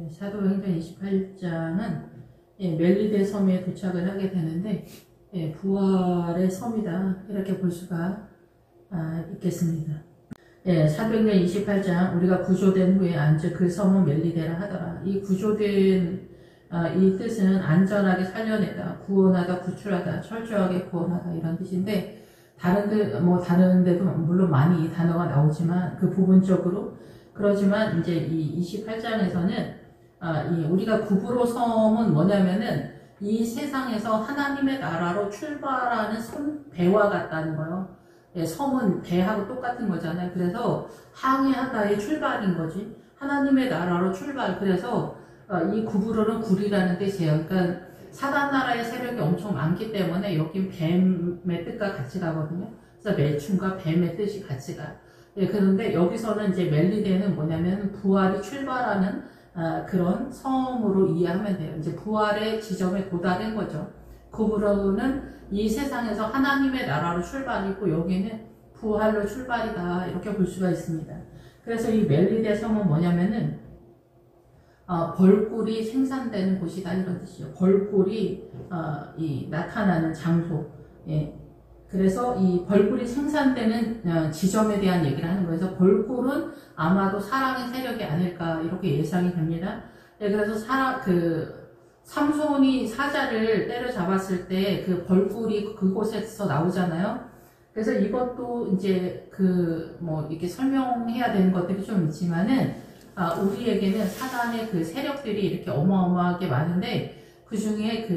사도행전 28장은 멜리데 섬에 도착을 하게 되는데 부활의 섬이다 이렇게 볼 수가 있겠습니다. 사도행전 28장 우리가 구조된 후에 앉을 그 섬은 멜리데라 하더라. 이 구조된 이 뜻은 안전하게 살려내다, 구원하다, 구출하다, 철저하게 구원하다 이런 뜻인데 다른 데도 물론 많이 이 단어가 나오지만 그 부분적으로 그러지만 이제 이 28장에서는 우리가 구브로 섬은 뭐냐면은 이 세상에서 하나님의 나라로 출발하는 배와 같다는 거예요. 섬은 배하고 똑같은 거잖아요. 그래서 항해하다의 출발인 거지. 하나님의 나라로 출발. 그래서 이 구브로는 굴이라는 뜻이에요. 그러니까 사단 나라의 세력이 엄청 많기 때문에 여긴 뱀의 뜻과 같이 가거든요. 그래서 매춘과 뱀의 뜻이 같이 가. 그런데 여기서는 이제 멜리데는 뭐냐면 부활이 출발하는 그런 섬으로 이해하면 돼요. 이제 부활의 지점에 도달한 거죠. 구브로는 이 세상에서 하나님의 나라로 출발이고 여기는 부활로 출발이다 이렇게 볼 수가 있습니다. 그래서 이 멜리데 섬은 뭐냐면은 벌꿀이 생산되는 곳이다 이런 뜻이죠. 벌꿀이 나타나는 장소. 그래서 이 벌꿀이 생산되는 지점에 대한 얘기를 하는 거예요. 그래서 벌꿀은 아마도 사랑의 세력이 아닐까 이렇게 예상이 됩니다. 그래서 삼손이 사자를 때려잡았을 때 그 벌꿀이 그곳에서 나오잖아요. 그래서 이것도 이제 이렇게 설명해야 되는 것들이 좀 있지만은 우리에게는 사단의 그 세력들이 이렇게 어마어마하게 많은데 그 중에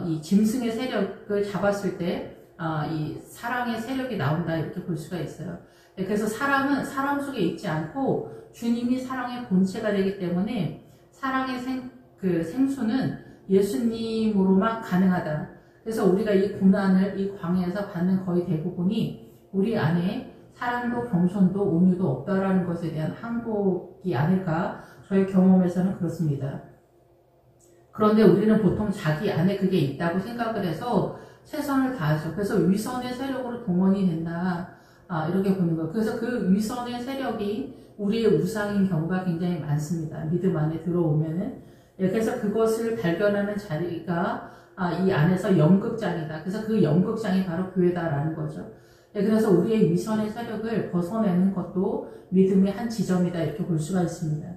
이 짐승의 세력을 잡았을 때 이 사랑의 세력이 나온다 이렇게 볼 수가 있어요. 그래서 사랑은 사랑 속에 있지 않고 주님이 사랑의 본체가 되기 때문에 사랑의 생수는 예수님으로만 가능하다. 그래서 우리가 이 고난을 이 광야에서 받는 거의 대부분이 우리 안에 사랑도 겸손도 온유도 없다라는 것에 대한 항복이 아닐까. 저의 경험에서는 그렇습니다. 그런데 우리는 보통 자기 안에 그게 있다고 생각을 해서 최선을 다하죠. 그래서 위선의 세력으로 동원이 된다. 이렇게 보는 거예요. 그래서 그 위선의 세력이 우리의 우상인 경우가 굉장히 많습니다. 믿음 안에 들어오면은. 그래서 그것을 발견하는 자리가 이 안에서 연극장이다. 그래서 그 연극장이 바로 교회다라는 거죠. 그래서 우리의 위선의 세력을 벗어내는 것도 믿음의 한 지점이다 이렇게 볼 수가 있습니다.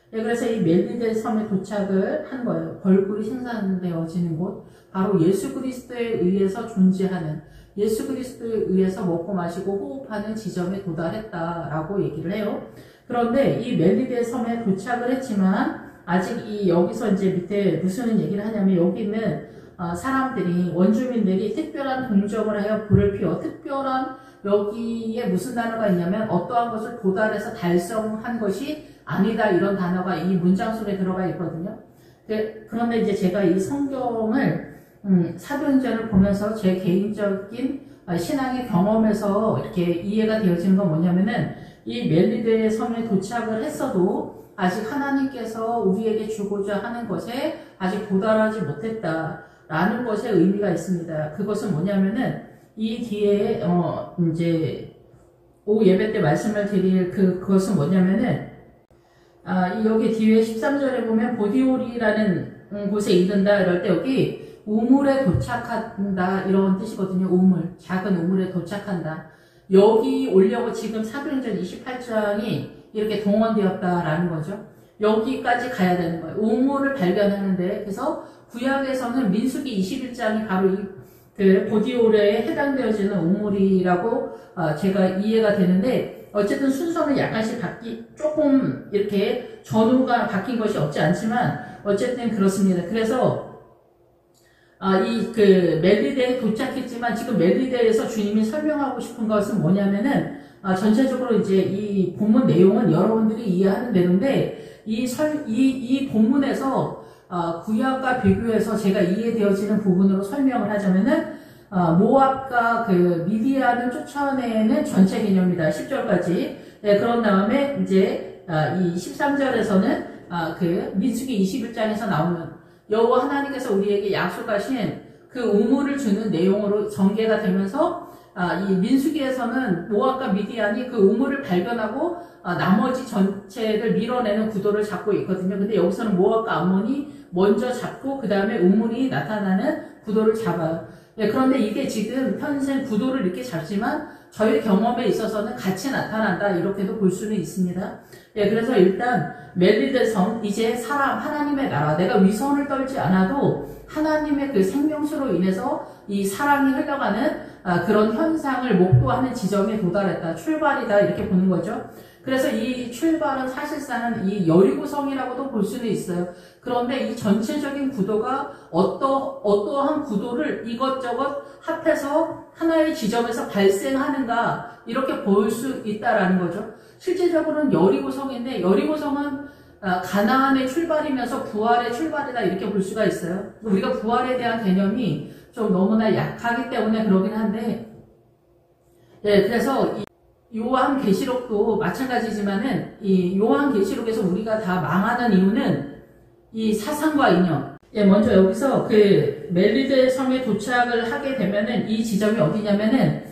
그래서 이 멜리데 섬에 도착을 한 거예요. 벌꿀이 생산되어지는 곳, 바로 예수 그리스도에 의해서 존재하는, 예수 그리스도에 의해서 먹고 마시고 호흡하는 지점에 도달했다라고 얘기를 해요. 그런데 이 멜리데 섬에 도착을 했지만 아직 여기서 이제 밑에 무슨 얘기를 하냐면 여기 있는 사람들이, 원주민들이 특별한 동정을 하여 불을 피워, 특별한 여기에 무슨 단어가 있냐면 어떠한 것을 도달해서 달성한 것이 아니다 이런 단어가 이 문장 속에 들어가 있거든요. 그런데 이제 제가 이 성경을 사도행전을 보면서 제 개인적인 신앙의 경험에서 이렇게 이해가 되어지는 건 뭐냐면은 이 멜리데 섬에 도착을 했어도 아직 하나님께서 우리에게 주고자 하는 것에 아직 도달하지 못했다라는 것에 의미가 있습니다. 그것은 뭐냐면은 이 뒤에 이제 예배 때 말씀을 드릴 그것은 뭐냐면은 여기 뒤에 13절에 보면 보디오리라는 곳에 이른다 이럴 때 여기 우물에 도착한다 이런 뜻이거든요. 우물, 작은 우물에 도착한다. 여기 오려고 지금 사도행전 28장이 이렇게 동원되었다라는 거죠. 여기까지 가야 되는 거예요. 우물을 발견하는데, 그래서 구약에서는 민수기 21장이 바로 보디오레에 해당되어지는 우물이라고 제가 이해가 되는데, 어쨌든 순서는 약간씩 조금 이렇게 전후가 바뀐 것이 없지 않지만 어쨌든 그렇습니다. 그래서 멜리데에 도착했지만 지금 멜리데에서 주님이 설명하고 싶은 것은 뭐냐면은 전체적으로 이제 이 본문 내용은 여러분들이 이해하는 대로인데 이 본문에서 구약과 비교해서 제가 이해되어지는 부분으로 설명을 하자면은 모압과 미디안을 쫓아내는 전체 개념이다. 10절까지. 그런 다음에 이제 이 13절에서는 민수기 21장에서 나오는 여호와 하나님께서 우리에게 약속하신 그 우물을 주는 내용으로 전개가 되면서 이 민수기에서는 모압과 미디안이 그 우물을 발견하고 나머지 전체를 밀어내는 구도를 잡고 있거든요. 근데 여기서는 모압과 암몬이 먼저 잡고 그 다음에 우물이 나타나는 구도를 잡아요. 예, 그런데 이게 지금 현재 구도를 이렇게 잡지만 저희 경험에 있어서는 같이 나타난다 이렇게도 볼 수는 있습니다. 예, 그래서 일단 멜리드성 이제 사람 하나님의 나라 내가 위선을 떨지 않아도 하나님의 그 생명수로 인해서 이 사랑이 흘러가는 그런 현상을 목도하는 지점에 도달했다. 출발이다 이렇게 보는 거죠. 그래서 이 출발은 사실상 이 여리고성이라고도 볼 수는 있어요. 그런데 이 전체적인 구도가 어떠한 구도를 이것저것 합해서 하나의 지점에서 발생하는가 이렇게 볼 수 있다라는 거죠. 실제적으로는 여리고성인데 여리고성은 가나안의 출발이면서 부활의 출발이다 이렇게 볼 수가 있어요. 우리가 부활에 대한 개념이 좀 너무나 약하기 때문에 그러긴 한데, 예, 그래서 요한계시록도 마찬가지지만은 이 요한계시록에서 우리가 다 망하는 이유는 이 사상과 이념. 예, 먼저 여기서 그 멜리드 성에 도착을 하게 되면은 이 지점이 어디냐면은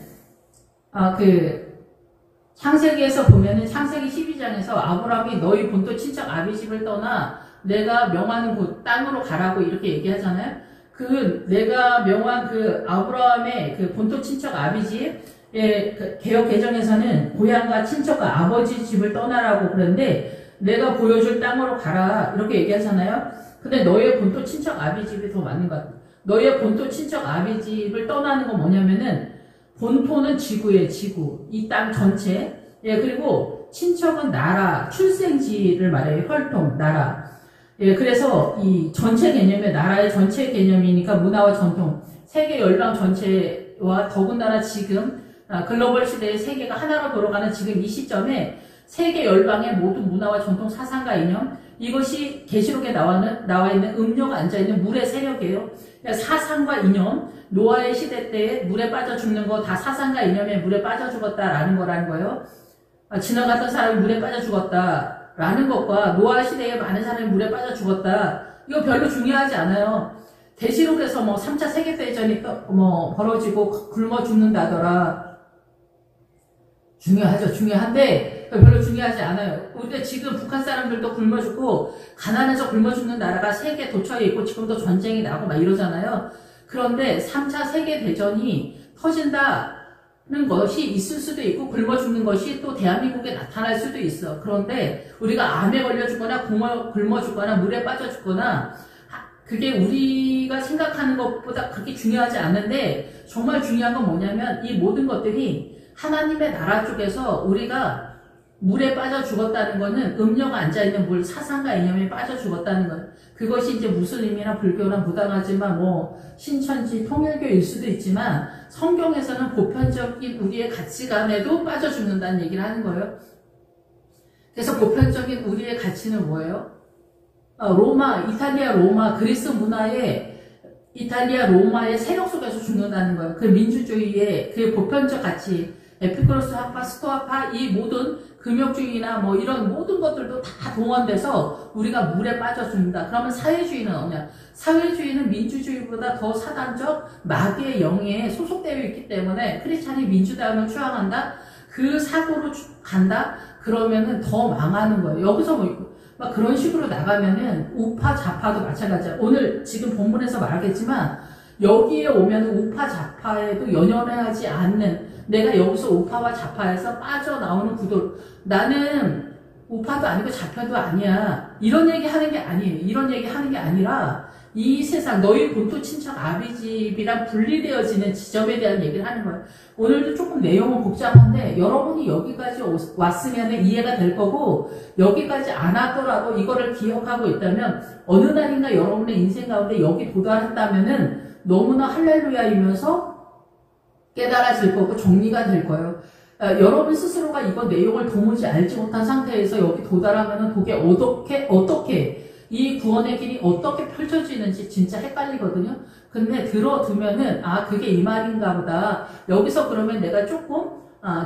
창세기에서 보면은 창세기 12장에서 아브라함이 너희 본토 친척 아비집을 떠나 내가 명하는 곳 땅으로 가라고 이렇게 얘기하잖아요. 그 내가 명한 그 아브라함의 그 본토 친척 아비집 그 개역 개정에서는 고향과 친척과 아버지 집을 떠나라고 그러는데 내가 보여줄 땅으로 가라 이렇게 얘기하잖아요. 근데 너의 본토 친척 아비집이 더 맞는 것 같아요. 너의 본토 친척 아비집을 떠나는 건 뭐냐면은 본토는 지구예요, 지구. 이 땅 전체. 예, 그리고 친척은 나라, 출생지를 말해요. 혈통, 나라. 예, 그래서 이 전체 개념의 나라의 전체 개념이니까 문화와 전통, 세계 열방 전체와 더군다나 지금 글로벌 시대의 세계가 하나로 돌아가는 지금 이 시점에 세계 열방의 모든 문화와 전통, 사상과 이념, 이것이 계시록에 나와 있는 음료가 앉아있는 물의 세력이에요. 그러니까 사상과 이념, 노아의 시대 때 물에 빠져 죽는 거 다 사상과 이념에 물에 빠져 죽었다라는 거라는 거예요. 지나갔던 사람이 물에 빠져 죽었다라는 것과 노아 시대에 많은 사람이 물에 빠져 죽었다. 이거 별로 중요하지 않아요. 계시록에서 뭐 3차 세계대전이 벌어지고 굶어 죽는다더라. 중요하죠. 중요한데 별로 중요하지 않아요. 우리가 지금 북한 사람들도 굶어 죽고 가난해서 굶어 죽는 나라가 세계 도처에 있고 지금도 전쟁이 나고 막 이러잖아요. 그런데 3차 세계대전이 터진다는 것이 있을 수도 있고 굶어 죽는 것이 또 대한민국에 나타날 수도 있어. 그런데 우리가 암에 걸려 죽거나 굶어 죽거나 물에 빠져 죽거나 그게 우리가 생각하는 것보다 그렇게 중요하지 않은데 정말 중요한 건 뭐냐면 이 모든 것들이 하나님의 나라 쪽에서 우리가 물에 빠져 죽었다는 거는 음료가 앉아있는 물, 사상과 이념에 빠져 죽었다는 것. 그것이 이제 무슬림이나 불교나 부당하지만 뭐 신천지 통일교일 수도 있지만 성경에서는 보편적인 우리의 가치관에도 빠져 죽는다는 얘기를 하는 거예요. 그래서 보편적인 우리의 가치는 뭐예요? 이탈리아 로마, 그리스 문화의 이탈리아 로마의 세력 속에서 죽는다는 거예요. 그 민주주의의 그 보편적 가치, 에피쿠로스 학파, 스토아파, 이 모든 금욕주의나 뭐 이런 모든 것들도 다 동원돼서 우리가 물에 빠져 죽는다. 그러면 사회주의는 뭐냐? 사회주의는 민주주의보다 더 사단적 마귀의 영에 소속되어 있기 때문에 크리스찬이 민주당을 추앙한다? 그 사고로 간다? 그러면은 더 망하는 거예요. 여기서 막 그런 식으로 나가면은 우파 좌파도 마찬가지야. 오늘 지금 본문에서 말하겠지만 여기에 오면 우파 좌파에도 연연하지 않는 내가 여기서 우파와 좌파에서 빠져나오는 구도. 나는 우파도 아니고 좌파도 아니야. 이런 얘기 하는 게 아니에요. 이런 얘기 하는 게 아니라 이 세상 너희 본토 친척 아비집이랑 분리되어지는 지점에 대한 얘기를 하는 거예요. 오늘도 조금 내용은 복잡한데 여러분이 여기까지 왔으면 이해가 될 거고 여기까지 안 왔더라도 이거를 기억하고 있다면 어느 날인가 여러분의 인생 가운데 여기 도달했다면은 너무나 할렐루야이면서 깨달아질 거고 정리가 될 거예요. 여러분 스스로가 이거 내용을 도무지 알지 못한 상태에서 여기 도달하면은 그게 어떻게 이 구원의 길이 어떻게 펼쳐지는지 진짜 헷갈리거든요. 근데 들어두면은 그게 이 말인가 보다. 여기서 그러면 내가 조금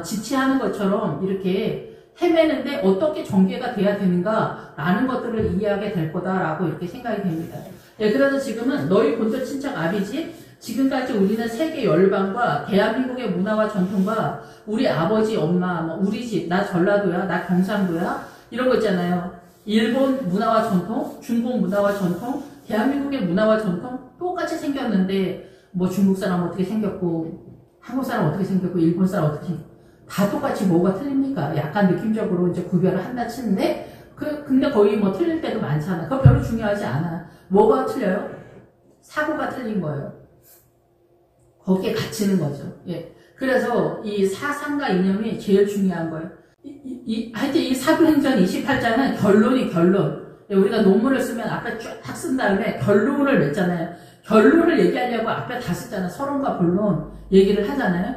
지체하는 것처럼 이렇게 헤매는데 어떻게 전개가 돼야 되는가 라는 것들을 이해하게 될 거다라고 이렇게 생각이 됩니다. 예, 그래서 지금은 너희 본토 친척 아비집 지금까지 우리는 세계 열방과 대한민국의 문화와 전통과 우리 아버지, 엄마, 뭐 우리 집, 나 전라도야, 나 경상도야, 이런 거 있잖아요. 일본 문화와 전통, 중국 문화와 전통, 대한민국의 문화와 전통 똑같이 생겼는데 뭐 중국 사람 어떻게 생겼고 한국 사람 어떻게 생겼고 일본 사람 어떻게 생겼고 다 똑같이 뭐가 틀립니까? 약간 느낌적으로 이제 구별을 한다 치는데 근데 거의 뭐 틀릴 때도 많잖아. 그거 별로 중요하지 않아. 뭐가 틀려요? 사고가 틀린 거예요. 거기에 갇히는 거죠. 예. 그래서 이 사상과 이념이 제일 중요한 거예요. 하여튼 이 사도행전 28장은 결론. 예, 우리가 논문을 쓰면 앞에 쫙 쓴 다음에 결론을 맺잖아요. 결론을 얘기하려고 앞에 다 쓰잖아요. 서론과 본론 얘기를 하잖아요.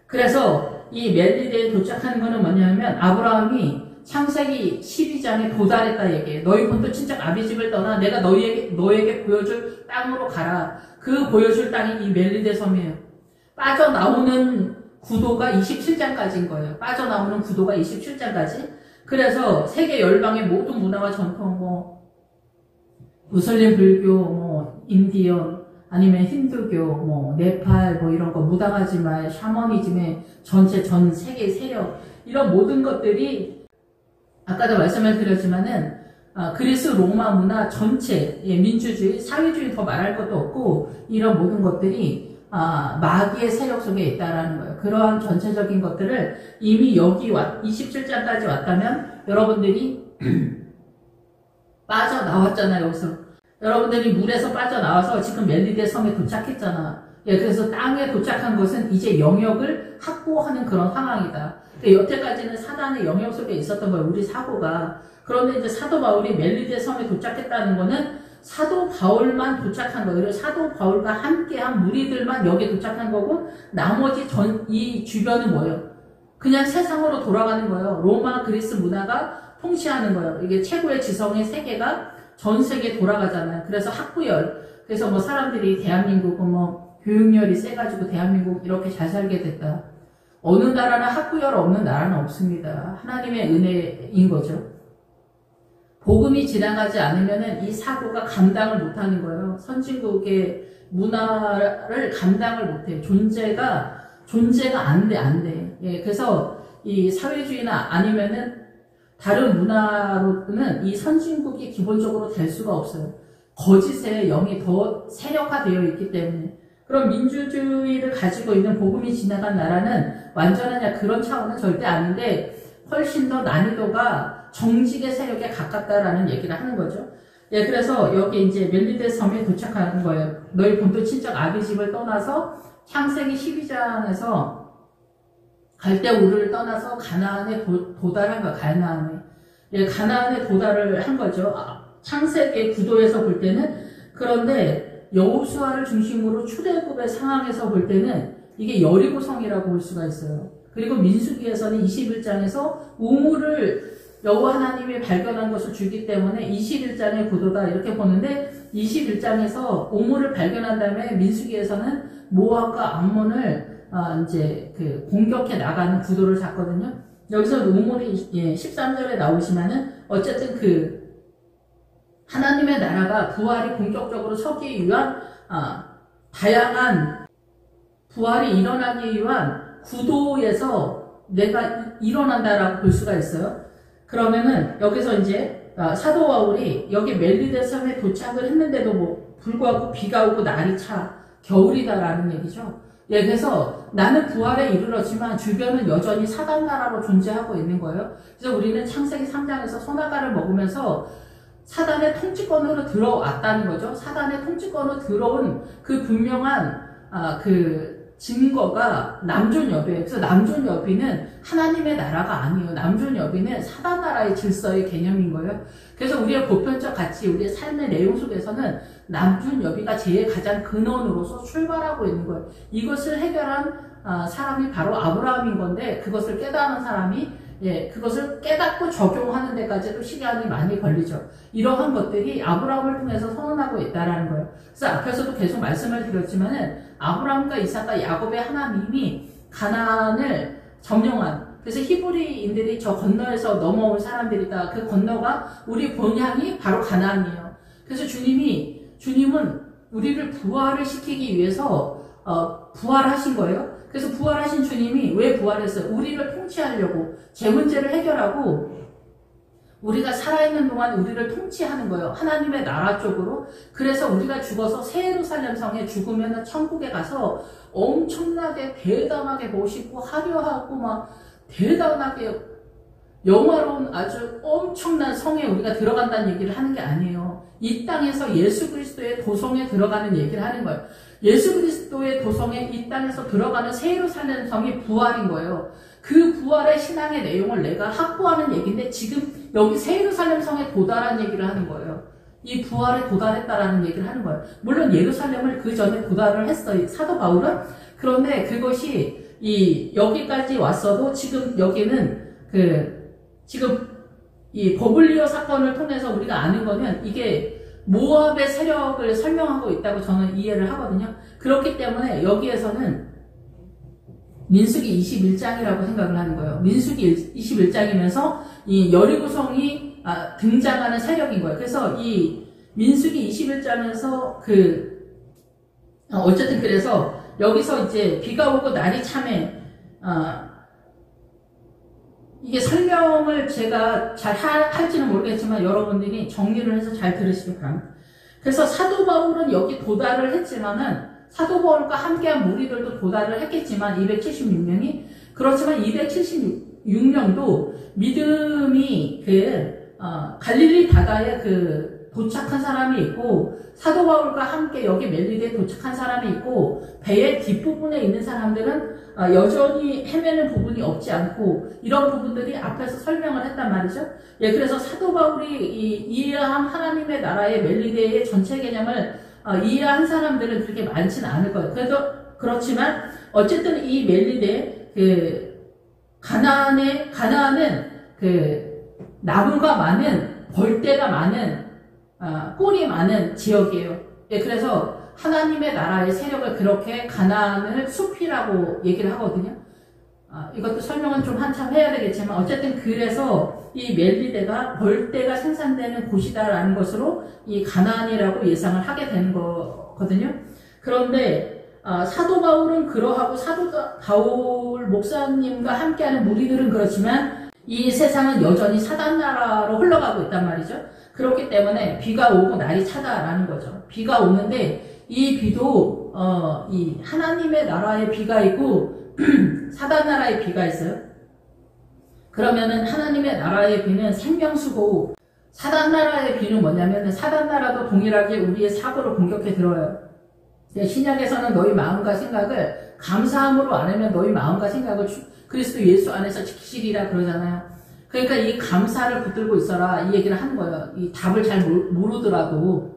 그래서 이 멜리데에 도착하는 거는 뭐냐면 아브라함이 창세기 12장에 도달했다 얘기해요. 너희 본토 친척 아비집을 떠나 내가 너에게 보여줄 땅으로 가라. 그 보여줄 땅이 이 멜리데 섬이에요. 빠져나오는 구도가 27장까지인 거예요. 빠져나오는 구도가 27장까지. 그래서 세계 열방의 모든 문화와 전통, 뭐 무슬림 불교, 뭐 인디언, 아니면 힌두교, 뭐 네팔, 뭐 이런 거 무당하지만 샤머니즘의 전 세계 세력 이런 모든 것들이 아까도 말씀을 드렸지만은 그리스 로마 문화 전체, 예, 민주주의, 사회주의 더 말할 것도 없고 이런 모든 것들이 마귀의 세력 속에 있다라는 거예요. 그러한 전체적인 것들을 이미 여기 27장까지 왔다면 여러분들이 빠져나왔잖아요. 여기서 여러분들이 물에서 빠져나와서 지금 멜리데 섬에 도착했잖아. 예, 그래서 땅에 도착한 것은 이제 영역을 확보하는 그런 상황이다. 여태까지는 사단의 영역 속에 있었던 거예요. 우리 사고가. 그런데 이제 사도 바울이 멜리데 섬에 도착했다는 거는 사도 바울만 도착한 거예요. 그리고 사도 바울과 함께한 무리들만 여기에 도착한 거고 나머지 이 주변은 뭐예요? 그냥 세상으로 돌아가는 거예요. 로마, 그리스 문화가 통치하는 거예요. 이게 최고의 지성의 세계가 전 세계에 돌아가잖아요. 그래서 학부열. 그래서 뭐 사람들이 대한민국은 뭐 교육열이 세가지고 대한민국 이렇게 잘 살게 됐다. 어느 나라나 학부열 없는 나라는 없습니다. 하나님의 은혜인 거죠. 복음이 지나가지 않으면은 이 사고가 감당을 못하는 거예요. 선진국의 문화를 감당을 못해요. 존재가 안 돼. 예, 그래서 이 사회주의나 아니면은 다른 문화로는 이 선진국이 기본적으로 될 수가 없어요. 거짓의 영이 더 세력화되어 있기 때문에. 그럼 민주주의를 가지고 있는 복음이 지나간 나라는 완전하냐 그런 차원은 절대 아닌데 훨씬 더 난이도가 정직의 세력에 가깝다라는 얘기를 하는 거죠. 예, 그래서 여기 이제 멜리데 섬에 도착하는 거예요. 너희 본토 친척 아비집을 떠나서 창세기 12장에서 갈대우르를 떠나서 가나안에 도달한 거야. 가나안에. 예, 가나안에 도달을 한 거죠. 창세기 구도에서 볼 때는. 그런데 여호수아를 중심으로 출애굽의 상황에서 볼 때는 이게 여리고성이라고 볼 수가 있어요. 그리고 민수기에서는 21장에서 우물을 여호와 하나님이 발견한 것을 주기 때문에 21장의 구도다 이렇게 보는데 21장에서 우물을 발견한 다음에 민수기에서는 모압과 암몬을 이제 그 공격해 나가는 구도를 잡거든요. 여기서 우물이 13절에 나오시면은 어쨌든 그 하나님의 나라가 부활이 본격적으로 서기 위한 다양한 부활이 일어나기 위한 구도에서 내가 일어난다라고 볼 수가 있어요. 그러면은 여기서 이제 사도 바울이 여기 멜리데 섬에 도착을 했는데도 뭐 불구하고 비가 오고 날이 차 겨울이다라는 얘기죠. 예, 그래서 나는 부활에 이르렀지만 주변은 여전히 사단 나라로 존재하고 있는 거예요. 그래서 우리는 창세기 3장에서 선악과를 먹으면서 사단의 통치권으로 들어왔다는 거죠. 사단의 통치권으로 들어온 그 분명한 그 증거가 남존여비예요. 그래서 남존여비는 하나님의 나라가 아니에요. 남존여비는 사단 나라의 질서의 개념인 거예요. 그래서 우리의 보편적 가치, 우리의 삶의 내용 속에서는 남존여비가 제일 가장 근원으로서 출발하고 있는 거예요. 이것을 해결한 사람이 바로 아브라함인 건데 그것을 깨달은 사람이 그것을 깨닫고 적용하는 데까지도 시간이 많이 걸리죠. 이러한 것들이 아브라함을 통해서 선언하고 있다라는 거예요. 그래서 앞에서도 계속 말씀을 드렸지만은 아브라함과 이삭과 야곱의 하나님이 가나안을 점령한, 그래서 히브리인들이 저 건너에서 넘어온 사람들이다. 그 건너가 우리 본향이 바로 가나안이에요. 그래서 주님은 우리를 부활을 시키기 위해서 부활하신 거예요. 그래서 부활하신 주님이 왜 부활했어요? 우리를 통치하려고, 제 문제를 해결하고 우리가 살아있는 동안 우리를 통치하는 거예요. 하나님의 나라 쪽으로. 그래서 우리가 죽어서 새 예루살렘 성에 죽으면 천국에 가서 엄청나게 대담하게 멋있고 화려하고 막 대단하게 영화로운 아주 엄청난 성에 우리가 들어간다는 얘기를 하는 게 아니에요. 이 땅에서 예수 그리스도의 도성에 들어가는 얘기를 하는 거예요. 예수 그리스도의 도성에 이 땅에서 들어가는 새 예루살렘 성이 부활인 거예요. 그 부활의 신앙의 내용을 내가 확보하는 얘기인데 지금 여기 새 예루살렘 성에 도달한 얘기를 하는 거예요. 이 부활에 도달했다라는 얘기를 하는 거예요. 물론 예루살렘을 그 전에 도달을 했어요. 사도 바울은. 그런데 그것이 여기까지 왔어도 지금 여기는 지금 이 버블리오 사건을 통해서 우리가 아는 거는 이게 모압의 세력을 설명하고 있다고 저는 이해를 하거든요. 그렇기 때문에 여기에서는 민수기 21장이라고 생각을 하는 거예요. 민수기 21장이면서 이 여리고성이 등장하는 세력인 거예요. 그래서 이 민수기 21장에서 어쨌든 그래서 여기서 이제 비가 오고 날이 참해 이게 설명을 제가 잘 할지는 모르겠지만 여러분들이 정리를 해서 잘 들으시기 바랍니다. 그래서 사도 바울은 여기 도달을 했지만은 사도 바울과 함께한 무리들도 도달을 했겠지만 276명이 그렇지만 276명도 믿음이 갈릴리 바다에 도착한 사람이 있고 사도 바울과 함께 여기 멜리데에 도착한 사람이 있고 배의 뒷부분에 있는 사람들은 여전히 헤매는 부분이 없지 않고 이런 부분들이 앞에서 설명을 했단 말이죠. 예, 그래서 사도 바울이 이해한 하나님의 나라의 멜리데의 전체 개념을 이해한 사람들은 그렇게 많지는 않을 거예요. 그렇지만 어쨌든 이 멜리데 가나안은 나무가 많은 벌떼가 많은 꿀이 많은 지역이에요. 예, 그래서 하나님의 나라의 세력을 그렇게 가나안을 숲이라고 얘기를 하거든요. 이것도 설명은 좀 한참 해야 되겠지만 어쨌든 그래서 이 멜리데가 벌떼가 생산되는 곳이다라는 것으로 이 가나안이라고 예상을 하게 되는 거거든요. 그런데 사도 바울은 그러하고 사도 바울 목사님과 함께하는 무리들은 그렇지만 이 세상은 여전히 사단 나라로 흘러가고 있단 말이죠. 그렇기 때문에 비가 오고 날이 차다라는 거죠. 비가 오는데 이 비도 이 하나님의 나라의 비가 있고 사단 나라의 비가 있어요. 그러면은 하나님의 나라의 비는 생명수고 사단 나라의 비는 뭐냐면 사단 나라도 동일하게 우리의 사고를 공격해 들어요. 신약에서는 너희 마음과 생각을 감사함으로 안 하면 너희 마음과 생각을 그리스도 예수 안에서 지키시리라 그러잖아요. 그러니까 이 감사를 붙들고 있어라 이 얘기를 하는 거예요. 이 답을 잘 모르더라도.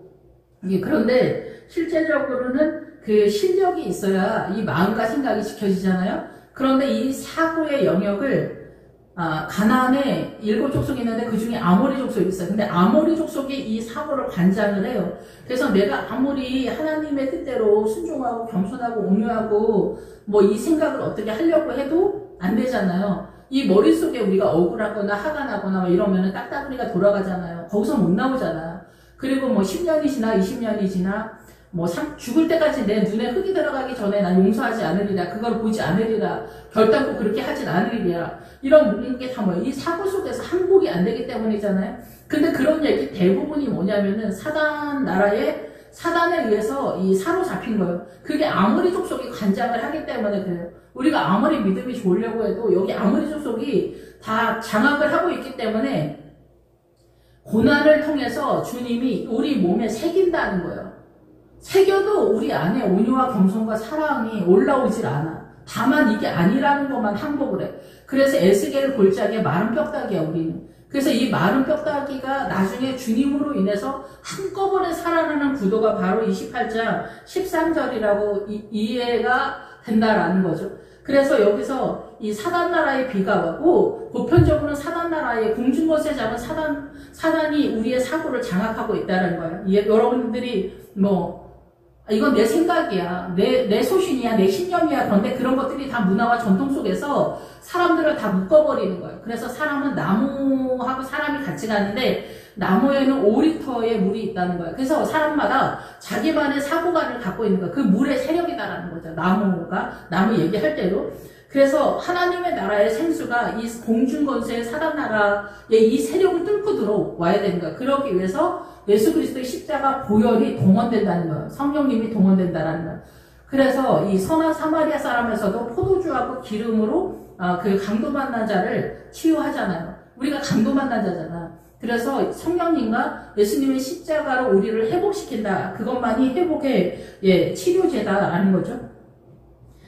그런데 실제적으로는 그 실력이 있어야 이 마음과 생각이 지켜지잖아요. 그런데 이 사고의 영역을 가나안에 7족속이 있는데 그 중에 아모리 족속이 있어요. 근데 아모리 족속이 이 사고를 관장을 해요. 그래서 내가 아무리 하나님의 뜻대로 순종하고 겸손하고 온유하고 뭐 이 생각을 어떻게 하려고 해도 안 되잖아요. 이 머릿속에 우리가 억울하거나 화가 나거나 이러면은 딱따구리가 돌아가잖아요. 거기서 못 나오잖아요. 그리고 뭐 10년이 지나 20년이 지나 뭐 죽을 때까지 내 눈에 흙이 들어가기 전에 난 용서하지 않으리라. 그걸 보지 않으리라. 결단코 그렇게 하진 않으리라. 이런 게 다 뭐예요? 이 사고 속에서 항복이 안 되기 때문이잖아요. 근데 그런 얘기 대부분이 뭐냐면은 사단에 의해서 이 사로잡힌 거예요. 그게 아무리 족속이 관장을 하기 때문에 그래요. 우리가 아무리 믿음이 좋으려고 해도 여기 아무리 족속이 다 장악을 하고 있기 때문에 고난을 통해서 주님이 우리 몸에 새긴다는 거예요. 새겨도 우리 안에 온유와 겸손과 사랑이 올라오질 않아. 다만 이게 아니라는 것만 항복을 해. 그래서 에스겔 골짜기에 마른 뼈다귀야 우리는. 그래서 이 마른 뼈다귀가 나중에 주님으로 인해서 한꺼번에 살아나는 구도가 바로 28장 13절이라고 이해가 된다라는 거죠. 그래서 여기서 이 사단나라의 비가 오고 보편적으로는 사단나라의 공중것에 잡은 사단이 우리의 사고를 장악하고 있다는 거예요. 여러분들이 이건 내 생각이야. 내 소신이야. 내 신념이야. 그런데 그런 것들이 다 문화와 전통 속에서 사람들을 다 묶어버리는 거예요. 그래서 사람은 나무하고 사람이 같이 가는데 나무에는 5리터의 물이 있다는 거예요. 그래서 사람마다 자기만의 사고관을 갖고 있는 거예요. 그 물의 세력이다라는 거죠. 나무 얘기할 때도. 그래서 하나님의 나라의 생수가 이 공중권세의 사단 나라의 이 세력을 뚫고 들어와야 되는 거예요. 그러기 위해서 예수 그리스도의 십자가 보혈이 동원된다는 거예요. 성령님이 동원된다는 거예요. 그래서 이 선한 사마리아 사람에서도 포도주하고 기름으로 그 강도 만난 자를 치유하잖아요. 우리가 강도 만난 자잖아. 그래서 성령님과 예수님의 십자가로 우리를 회복시킨다. 그것만이 회복의 치료제다라는 거죠.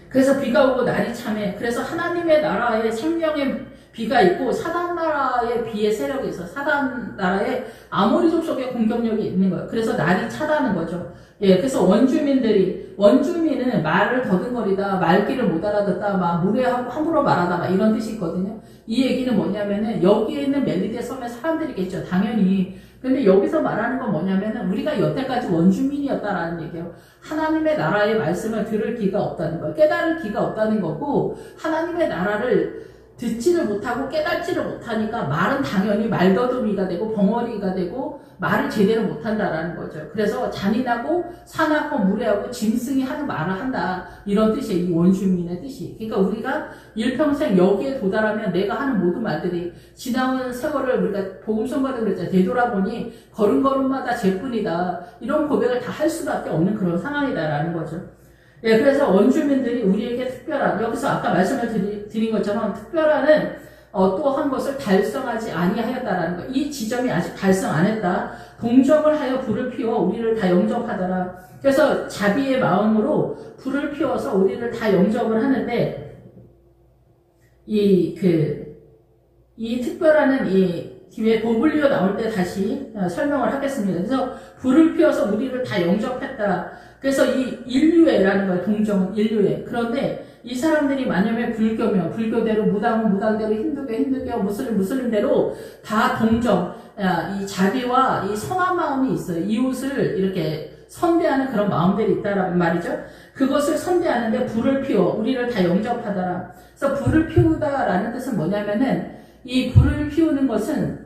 그래서 비가 오고 날이 참해. 그래서 하나님의 나라의 생명의 비가 있고 사단 나라의 비의 세력이 있어. 사단 나라의 아모리 족속의 공격력이 있는 거예요. 그래서 날이 차다는 거죠. 그래서 원주민은 말을 더듬거리다, 말귀를 못 알아듣다, 막 무례하고 함부로 말하다, 막 이런 뜻이 있거든요. 이 얘기는 뭐냐면은 여기에 있는 멜리데 섬의 사람들이겠죠. 당연히. 근데 여기서 말하는 건 뭐냐면은 우리가 여태까지 원주민이었다라는 얘기예요. 하나님의 나라의 말씀을 들을 기가 없다는 거예요. 깨달을 기가 없다는 거고, 하나님의 나라를 듣지를 못하고 깨닫지를 못하니까 말은 당연히 말더듬이가 되고 벙어리가 되고 말을 제대로 못한다라는 거죠. 그래서 잔인하고 사납고 무례하고 짐승이 하는 말을 한다. 이런 뜻이에요. 이 원주민의 뜻이. 그러니까 우리가 일평생 여기에 도달하면 내가 하는 모든 말들이 지나온 세월을 우리가 복음 선거도 그랬잖아요. 되돌아보니 걸음걸음마다 제뿐이다. 이런 고백을 다 할 수밖에 없는 그런 상황이다라는 거죠. 그래서 원주민들이 우리에게 특별한, 여기서 아까 말씀을 드린 것처럼 특별한은 또한 것을 달성하지 아니하였다라는 것. 이 지점이 아직 달성 안 했다. 동정을 하여 불을 피워 우리를 다 영접하더라. 그래서 자비의 마음으로 불을 피워서 우리를 다 영접을 하는데, 이 특별한은 뒤에 보블리오 나올 때 다시 설명을 하겠습니다. 그래서 불을 피워서 우리를 다 영접했다. 그래서 이 인류애라는 거예요. 동정은 인류애. 그런데 이 사람들이 만약에 불교면 불교대로, 무당은 무당대로, 힌두교, 무슬림대로 다 동정, 이 자비와 이 선한 마음이 있어요. 이웃을 이렇게 선대하는 그런 마음들이 있다란 말이죠. 그것을 선대하는데 불을 피워 우리를 다 영접하더라. 그래서 불을 피우다라는 뜻은 뭐냐면은 이 불을 피우는 것은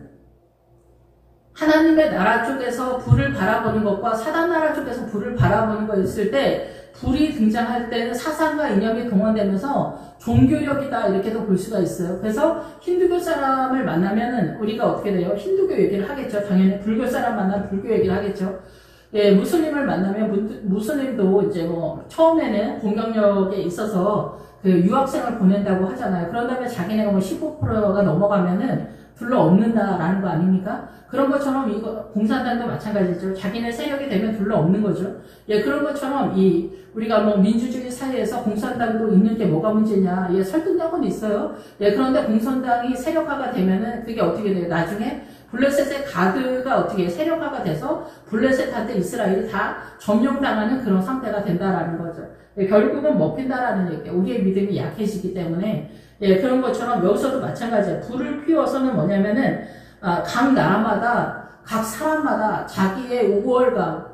하나님의 나라 쪽에서 불을 바라보는 것과 사단 나라 쪽에서 불을 바라보는 거 있을 때 불이 등장할 때는 사상과 이념이 동원되면서 종교력이다 이렇게도 볼 수가 있어요. 그래서 힌두교 사람을 만나면은 우리가 어떻게 돼요? 힌두교 얘기를 하겠죠. 당연히 불교 사람 만나면 불교 얘기를 하겠죠. 무슬림을 만나면 무슬림도 이제 뭐 처음에는 공격력에 있어서 그 유학생을 보낸다고 하잖아요. 그런 다음에 자기네가 뭐 15%가 넘어가면은 불러 없는다라는 거 아닙니까? 그런 것처럼 이거 공산당도 마찬가지죠. 자기네 세력이 되면 불러 없는 거죠. 그런 것처럼 우리가 뭐 민주주의 사회에서 공산당도 있는 게 뭐가 문제냐? 설득력은 있어요. 그런데 공산당이 세력화가 되면은 그게 어떻게 돼요? 나중에 블레셋의 가드가 어떻게 세력화가 돼서 블레셋한테 이스라엘이 다 점령당하는 그런 상태가 된다라는 거죠. 결국은 먹힌다라는 얘기예요. 우리의 믿음이 약해지기 때문에. 그런 것처럼 여기서도 마찬가지예요. 불을 피워서는 뭐냐면은 각 나라마다 각 사람마다 자기의 우월감,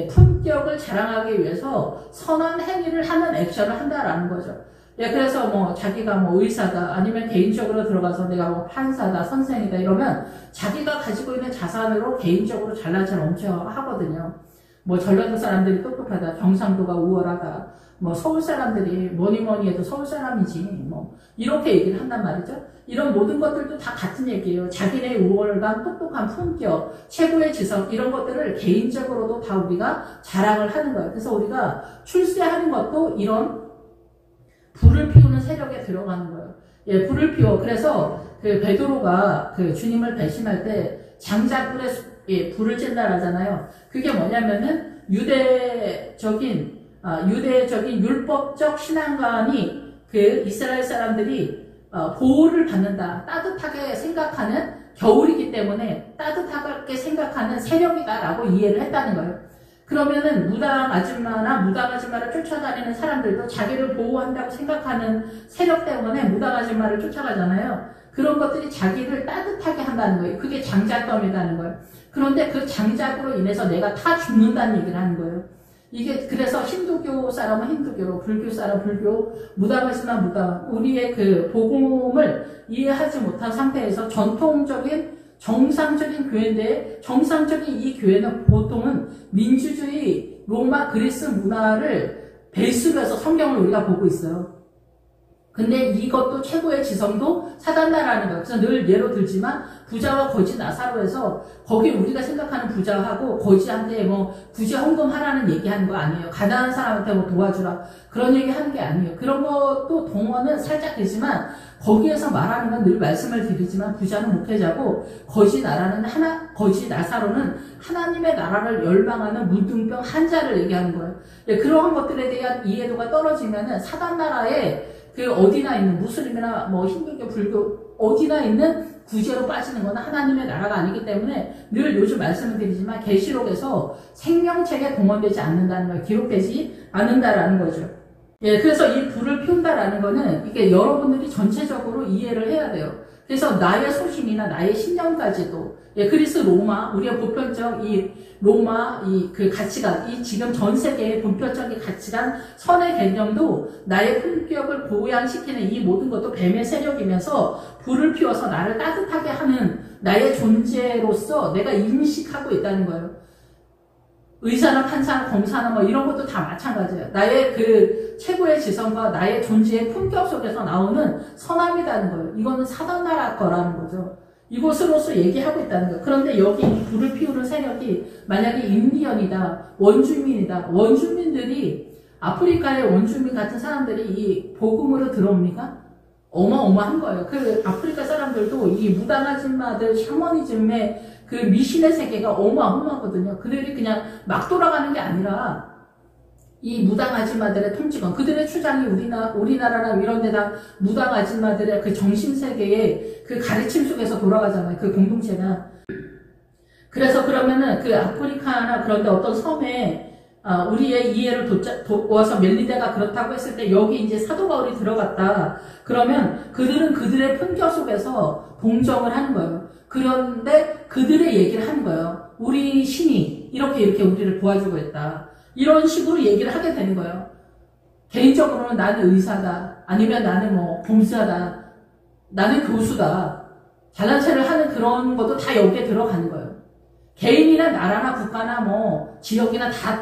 품격을 자랑하기 위해서 선한 행위를 하는 액션을 한다라는 거죠. 그래서 뭐 자기가 뭐 의사다 아니면 개인적으로 들어가서 내가 뭐 판사다 선생이다 이러면 자기가 가지고 있는 자산으로 개인적으로 잘난 엄청 하거든요. 뭐 전라도 사람들이 똑똑하다, 경상도가 우월하다, 뭐 서울 사람들이 뭐니 해도 서울 사람이지 뭐 이렇게 얘기를 한단 말이죠. 이런 모든 것들도 다 같은 얘기예요. 자기네 우월감, 똑똑한 품격, 최고의 지성 이런 것들을 개인적으로도 다 우리가 자랑을 하는 거예요. 그래서 우리가 출세하는 것도 이런 불을 피우는 세력에 들어가는 거예요. 불을 피워. 그래서 그 베드로가 그 주님을 배신할 때 장작불에 불을 쬐다 하잖아요. 그게 뭐냐면은 유대적인 율법적 신앙관이 그 이스라엘 사람들이 보호를 받는다. 따뜻하게 생각하는 겨울이기 때문에 따뜻하게 생각하는 세력이다라고 이해를 했다는 거예요. 그러면은 무당 아줌마를 쫓아다니는 사람들도 자기를 보호한다고 생각하는 세력 때문에 무당 아줌마를 쫓아가잖아요. 그런 것들이 자기를 따뜻하게 한다는 거예요. 그게 장작덤이라는 거예요. 그런데 그 장작으로 인해서 내가 다 죽는다는 얘기를 하는 거예요. 이게 그래서 힌두교 사람은 힌두교로, 불교 사람 불교, 무당 아줌마 무당, 우리의 그 복음을 이해하지 못한 상태에서 전통적인 정상적인 교회인데 정상적인 이 교회는 보통은 민주주의 로마 그리스 문화를 베이스로 해서 성경을 우리가 보고 있어요. 근데 이것도 최고의 지성도 사단나라는 거예요. 그래서 늘 예로 들지만 부자와 거지 나사로에서 거기 우리가 생각하는 부자하고 거지한테 뭐 굳이 헌금하라는 얘기하는 거 아니에요. 가난한 사람한테 뭐 도와주라 그런 얘기 하는 게 아니에요. 그런 것도 동원은 살짝 되지만 거기에서 말하는 건 늘 말씀을 드리지만 부자는 목회자고 거지 나사로는 하나님의 나라를 열망하는 문둥병 한자를 얘기하는 거예요. 그러한 것들에 대한 이해도가 떨어지면은 사단나라에 그 어디나 있는 무슬림이나 뭐 힌두교, 불교 어디나 있는 구제로 빠지는 건 하나님의 나라가 아니기 때문에 늘 요즘 말씀을 드리지만 계시록에서 생명책에 동원되지 않는다는 걸 기록되지 않는다라는 거죠. 예, 그래서 이 불을 피운다라는 거는 이게 여러분들이 전체적으로 이해를 해야 돼요. 그래서 나의 소신이나 나의 신념까지도 예, 그리스 로마 우리가 보편적 이 로마 이 그 가치관 이 지금 전 세계의 보편적인 가치관 선의 개념도 나의 품격을 보양시키는 이 모든 것도 뱀의 세력이면서 불을 피워서 나를 따뜻하게 하는 나의 존재로서 내가 인식하고 있다는 거예요. 의사나 판사나 검사나 뭐 이런 것도 다 마찬가지예요. 나의 그 최고의 지성과 나의 존재의 품격 속에서 나오는 선함이라는 거예요. 이거는 사단나라 거라는 거죠. 이곳으로서 얘기하고 있다는 거예요. 그런데 여기 이 불을 피우는 세력이 만약에 인디언이다, 원주민이다, 원주민들이 아프리카의 원주민 같은 사람들이 이 복음으로 들어옵니까? 어마어마한 거예요. 그 아프리카 사람들도 이 무당 아줌마들 샤머니즘의 그 미신의 세계가 어마어마하거든요. 그들이 그냥 막 돌아가는 게 아니라 이 무당 아줌마들의 통치권, 그들의 주장이 우리나라나 이런 데다 무당 아줌마들의 그 정신세계의 그 가르침 속에서 돌아가잖아요. 그 공동체가. 그래서 그러면은 그 아프리카나 그런데 어떤 섬에 우리의 이해를 도와서 멜리데가 그렇다고 했을 때 여기 이제 사도 바울이 들어갔다. 그러면 그들은 그들의 품격 속에서 동정을 하는 거예요. 그런데 그들의 얘기를 하는 거예요. 우리 신이 이렇게 우리를 도와주고 있다. 이런 식으로 얘기를 하게 되는 거예요. 개인적으로는 나는 의사다. 아니면 나는 뭐 검사다. 나는 교수다. 잘난 체를 하는 그런 것도 다 여기에 들어가는 거예요. 개인이나 나라나 국가나 뭐 지역이나 다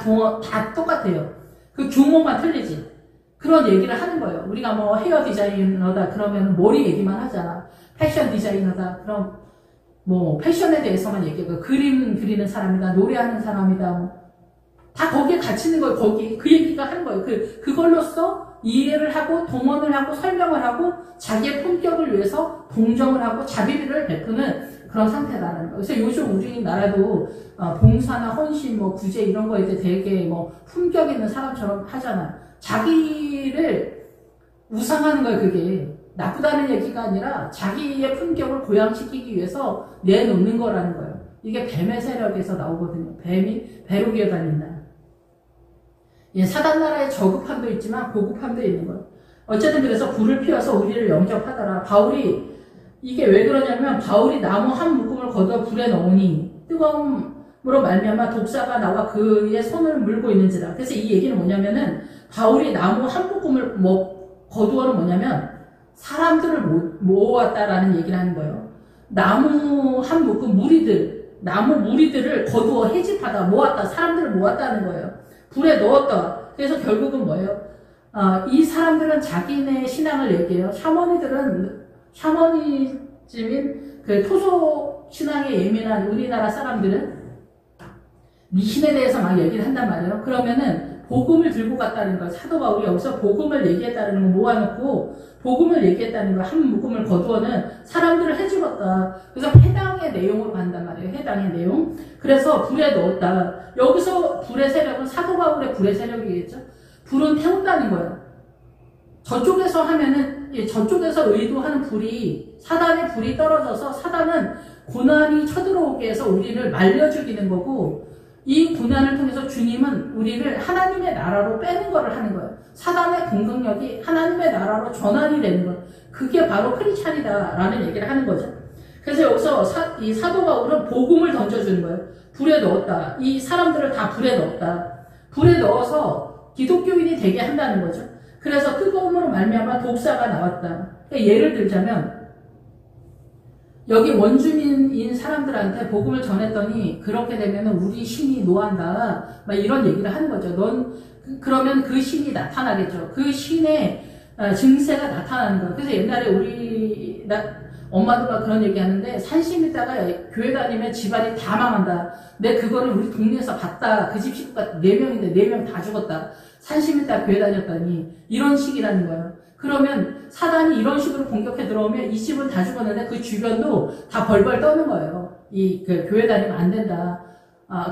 똑같아요. 그 규모만 틀리지. 그런 얘기를 하는 거예요. 우리가 뭐 헤어 디자이너다 그러면 머리 얘기만 하잖아. 패션 디자이너다 그럼 뭐 패션에 대해서만 얘기하고 그림 그리는 사람이다 노래하는 사람이다 뭐 다 거기에 갇히는 거예요. 거기 그 얘기가 하는 거예요. 그걸로써 이해를 하고 동원을 하고 설명을 하고 자기의 품격을 위해서 동정을 하고 자비를 베푸는 그런 상태라는 거예요. 그래서 요즘 우리나라도 봉사나 헌신, 뭐 구제 이런 거에 대해 되게 뭐 품격 있는 사람처럼 하잖아요. 자기를 우상하는 거예요. 그게 나쁘다는 얘기가 아니라 자기의 품격을 고양시키기 위해서 내놓는 거라는 거예요. 이게 뱀의 세력에서 나오거든요. 뱀이 배로 기어다닌다. 예, 사단나라의 저급함도 있지만 고급함도 있는 거예요. 어쨌든 그래서 불을 피워서 우리를 영접하더라. 바울이 이게 왜 그러냐면 바울이 나무 한 묶음을 거두어 불에 넣으니 뜨거움으로 말미암아 독사가 나와 그의 손을 물고 있는지라. 그래서 이 얘기는 뭐냐면은 바울이 나무 한 묶음을 거두어는 뭐냐면 사람들을 모았다라는 얘기를 하는 거예요. 나무 한 묶음 나무 무리들을 거두어 해집하다 모았다 사람들을 모았다는 거예요. 불에 넣었다. 그래서 결국은 뭐예요? 이 사람들은 자기네 신앙을 얘기해요. 샤머니즘인 그 토속 신앙에 예민한 우리나라 사람들은 미신에 대해서 막 얘기를 한단 말이에요. 그러면은 복음을 들고 갔다는 거예요. 사도 바울이 여기서 복음을 얘기했다는 거 모아놓고 복음을 얘기했다는 거 한 묶음을 거두어는 사람들을 해집었다. 그래서 해당의 내용으로 간단 말이에요. 해당의 내용. 그래서 불에 넣었다. 여기서 불의 세력은 사도 바울의 불의 세력이겠죠. 불은 태운다는 거예요. 저쪽에서 하면은 저쪽에서 의도하는 불이 사단의 불이 떨어져서 사단은 고난이 쳐들어오게 해서 우리를 말려 죽이는 거고 이 고난을 통해서 주님은 우리를 하나님의 나라로 빼는 거를 하는 거예요. 사단의 공격력이 하나님의 나라로 전환이 되는 거예요. 그게 바로 크리스찬이다라는 얘기를 하는 거죠. 그래서 여기서 이 사도 바울은 복음을 던져주는 거예요. 불에 넣었다. 이 사람들을 다 불에 넣었다. 불에 넣어서 기독교인이 되게 한다는 거죠. 그래서 뜨거움으로 말미암아 독사가 나왔다. 그러니까 예를 들자면 여기 원주민인 사람들한테 복음을 전했더니 그렇게 되면 우리 신이 노한다 막 이런 얘기를 하는 거죠. 그러면 그 신이 나타나겠죠. 그 신의 증세가 나타나는 거예요. 그래서 옛날에 엄마도 막 그런 얘기 하는데, 산심 있다가 교회 다니면 집안이 다 망한다. 내 그거를 우리 동네에서 봤다. 그 집 식구가 4명인데 4명 다 죽었다. 산심 있다 교회 다녔더니 이런 식이라는 거예요. 그러면 사단이 이런 식으로 공격해 들어오면 이 집은 다 죽었는데 그 주변도 다 벌벌 떠는 거예요. 그 교회 다니면 안 된다.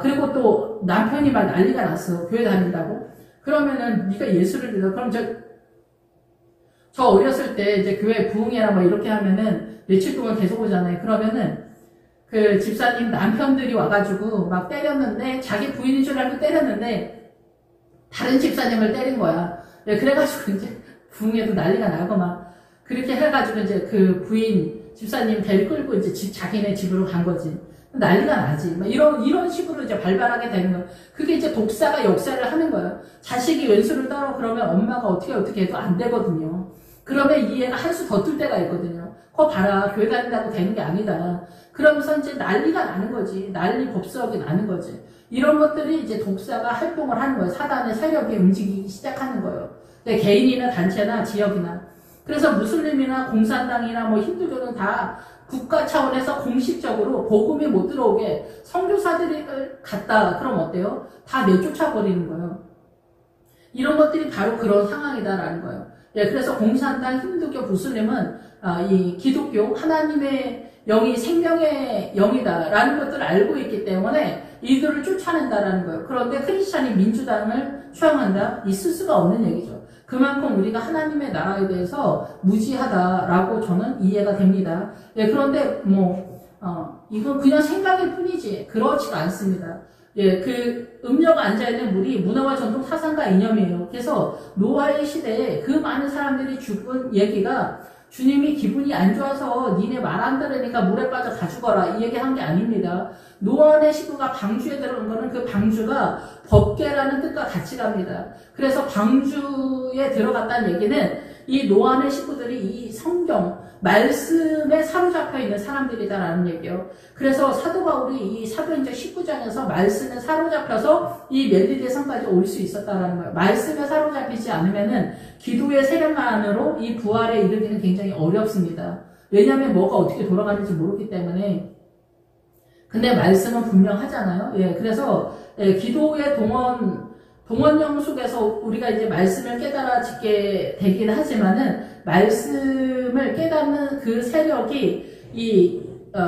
그리고 또 남편이 막 난리가 났어. 교회 다닌다고. 그러면은 네가 예수를 믿어. 그럼 저 어렸을 때 이제 교회 부흥회나 뭐 이렇게 하면은 며칠 동안 계속 오잖아요. 그러면은 그 집사님 남편들이 와가지고 막 때렸는데, 자기 부인인 줄 알고 때렸는데 다른 집사님을 때린 거야. 그래가지고 이제 부흥회도 난리가 나고 막 그렇게 해가지고 이제 그 부인 집사님 배를 끌고 이제 자기네 집으로 간 거지. 난리가 나지. 막 이런 식으로 이제 발발하게 되는 거예요. 그게 이제 독사가 역사를 하는 거예요. 자식이 왼수를 떨어 그러면 엄마가 어떻게 해도 안 되거든요. 그러면 이 애가 한 수 더 뜰 때가 있거든요. 그거 봐라. 교회 다닌다고 되는 게 아니다. 그러면서 이제 난리가 나는 거지. 난리 법석이 나는 거지. 이런 것들이 이제 독사가 활동을 하는 거예요. 사단의 세력이 움직이기 시작하는 거예요. 개인이나 단체나 지역이나. 그래서 무슬림이나 공산당이나 뭐 힌두교는 다 국가 차원에서 공식적으로 복음이 못 들어오게 선교사들이 갔다. 그럼 어때요? 다 내쫓아버리는 거예요. 이런 것들이 바로 그런 상황이다라는 거예요. 그래서 공산당, 힌두교, 무슬림은 이 기독교, 하나님의 영이 생명의 영이다라는 것들을 알고 있기 때문에 이들을 쫓아낸다라는 거예요. 그런데 크리스찬이 민주당을 추앙한다? 있을 수가 없는 얘기죠. 그만큼 우리가 하나님의 나라에 대해서 무지하다라고 저는 이해가 됩니다. 그런데 이건 그냥 생각일 뿐이지 그렇지가 않습니다. 그 음료가 앉아있는 물이 문화와 전통 사상과 이념이에요. 그래서 노아의 시대에 그 많은 사람들이 죽은 얘기가 주님이 기분이 안 좋아서 니네 말 안 들으니까 물에 빠져 다 죽어라 이 얘기 한 게 아닙니다. 노아의 식구가 방주에 들어온 거는 그 방주가 법궤라는 뜻과 같이 갑니다. 그래서 방주에 들어갔다는 얘기는 이 노아의 식구들이 이 성경 말씀에 사로잡혀 있는 사람들이다라는 얘기예요. 그래서 사도 바울이 이 사도행전 19장에서 말씀에 사로잡혀서 이 멜리데성까지 올 수 있었다라는 거예요. 말씀에 사로잡히지 않으면은 기도의 세력만으로 이 부활에 이르기는 굉장히 어렵습니다. 왜냐하면 뭐가 어떻게 돌아가는지 모르기 때문에. 근데 말씀은 분명하잖아요. 그래서 기도의 동원령 속에서 우리가 이제 말씀을 깨달아지게 되긴 하지만은 말씀을 깨닫는 그 세력이 이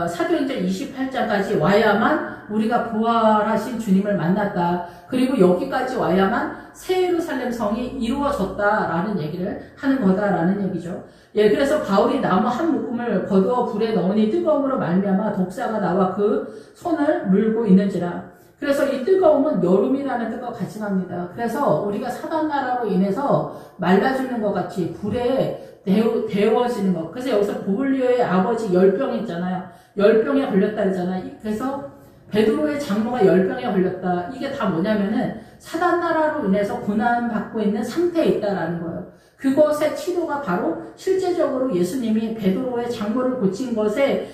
사도행전 28장까지 와야만 우리가 부활하신 주님을 만났다. 그리고 여기까지 와야만 새 예루살렘 성이 이루어졌다라는 얘기를 하는 거다라는 얘기죠. 그래서 바울이 나무 한 묶음을 거두어 불에 넣으니 뜨거움으로 말미암아 독사가 나와 그 손을 물고 있는지라. 그래서 이 뜨거움은 여름이라는 뜻과 같이 갑니다. 그래서 우리가 사단 나라로 인해서 말라주는 것 같이 불에 데워지는 것. 그래서 여기서 보블리오의 아버지 열병 있잖아요. 열병에 걸렸다 그러잖아요. 그래서 베드로의 장모가 열병에 걸렸다. 이게 다 뭐냐면은 사단 나라로 인해서 고난받고 있는 상태에 있다라는 거예요. 그것의 치료가 바로 실제적으로 예수님이 베드로의 장모를 고친 것에